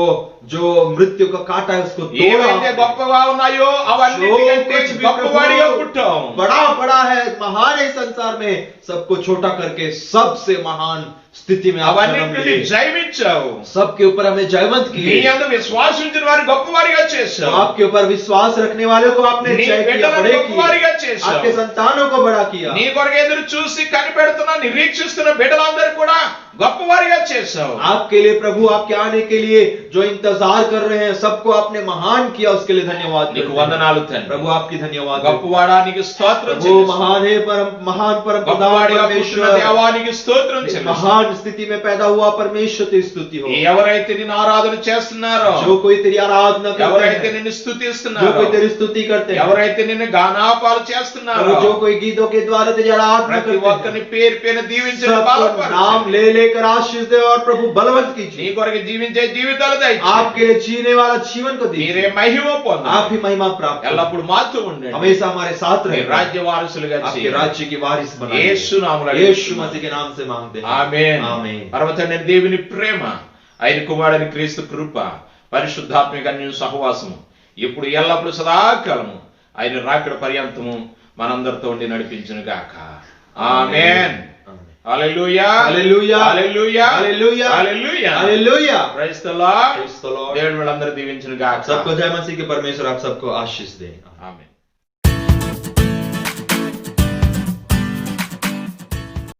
जो मृत्यु का काटा है उसको ఏవైతే तोड़ा, గొప్పగా ఉన్నాయో అవన్నిటికంటే जो कुछ भी గొప్పవాడిగా प्रभु పుట్టావు बड़ा बड़ा है, महान है संसार में, सबको छोटा करके सबसे महान स्थिति में आप అవన్నీ जन्म నుండి लिए। జయమిచ్చావు. सबके ऊपर हमें जयवंत నీ किए। యందు విశ్వాసించిన వారి గొప్పవారిగా तो చేశావు. आपके ऊपर विश्वास रखने वालों को आपने నీ जय किया, బిడ్డలను बड़े గొప్పవారిగా किए। చేశావు. आपके संतानों को बड़ा किया। నీ కొరకు ఎదురు చూసి కనిపెడుతున్న నిరీక్షిస్తున్న బిడ్డలందరూ కూడా గొప్పవారిగా చేశావు. आपके लिए प्रभु आपके आने के लिए जो इंतजार कर रहे हैं सबको आपने महान किया, उसके लिए धन्यवाद నీకు करते हैं। వందనాలు తండ్రి. प्रभु आपकी धन्यवाद है। గొప్పవాడానికి స్తోత్రం प्रभु చెల్లిస్తున్నాను. महान है, महान परम प्रधान గొప్పవాడిగా పుట్టిన परमेश्वर, దేవానికి స్తోత్రం చెల్లిస్తున్నాను. महान स्थिति में पैदा हुआ परमेश्वर की स्तुति हो। ఎవరైతే నిన్ను ఆరాధన చేస్తున్నారో, जो कोई तेरी आराधना करते ఎవరైతే हैं, నిన్ను जो స్తుతిస్తున్నారో, कोई तेरी स्तुति करते हैं, ఎవరైతే నిన్ను గానాపాలు చేస్తున్నారో, जो कोई गीतों के द्वारा तेरी आराधना ప్రతి करते ఒక్కరిని हैं, పేరు పేరు దీవించండి, सबको బలపరచండి. नाम ले लेकर आशीष दे और प्रभु बलवंत నీ कीजिए। కొరకు జీవించే జీవితాలు దయచేయండి. आपके लिए जीने वाला जीवन को మీరే दीजिए। మహిమ आप పొందండి. ही महिमा प्राप्त करें। ఎల్లప్పుడు మాతో ఉండండి. हमेशा हमारे साथ మీ रहे। రాజ్య వారసులుగా आपके చేయండి. राज्य की वारिस बनाइए। యేసు నామములో यीशु मसीह के नाम से मांगते हैं। ఆమేన్. आमीन। పరమతండ్రి దేవుని ప్రేమ, ఆయన కుమారుని క్రీస్తు కృప, పరిశుద్ధాత్మిక అన్య సహవాసము ఇప్పుడు ఎల్లప్పుడు సదాకాలము ఆయన రాకడ పర్యంతము మనందరితో ఉండి నడిపించును గాక. ఆమేన్. హల్లెలూయా, హల్లెలూయా, హల్లెలూయా, హల్లెలూయా, హల్లెలూయా, हालेलुया। Praise the Lord. Praise the Lord। దేవుడు మనందరినీ దీవించును గాక. सबको जय मसीह के परमेश्वर आप सबको आशीष दे। ఆమేన్.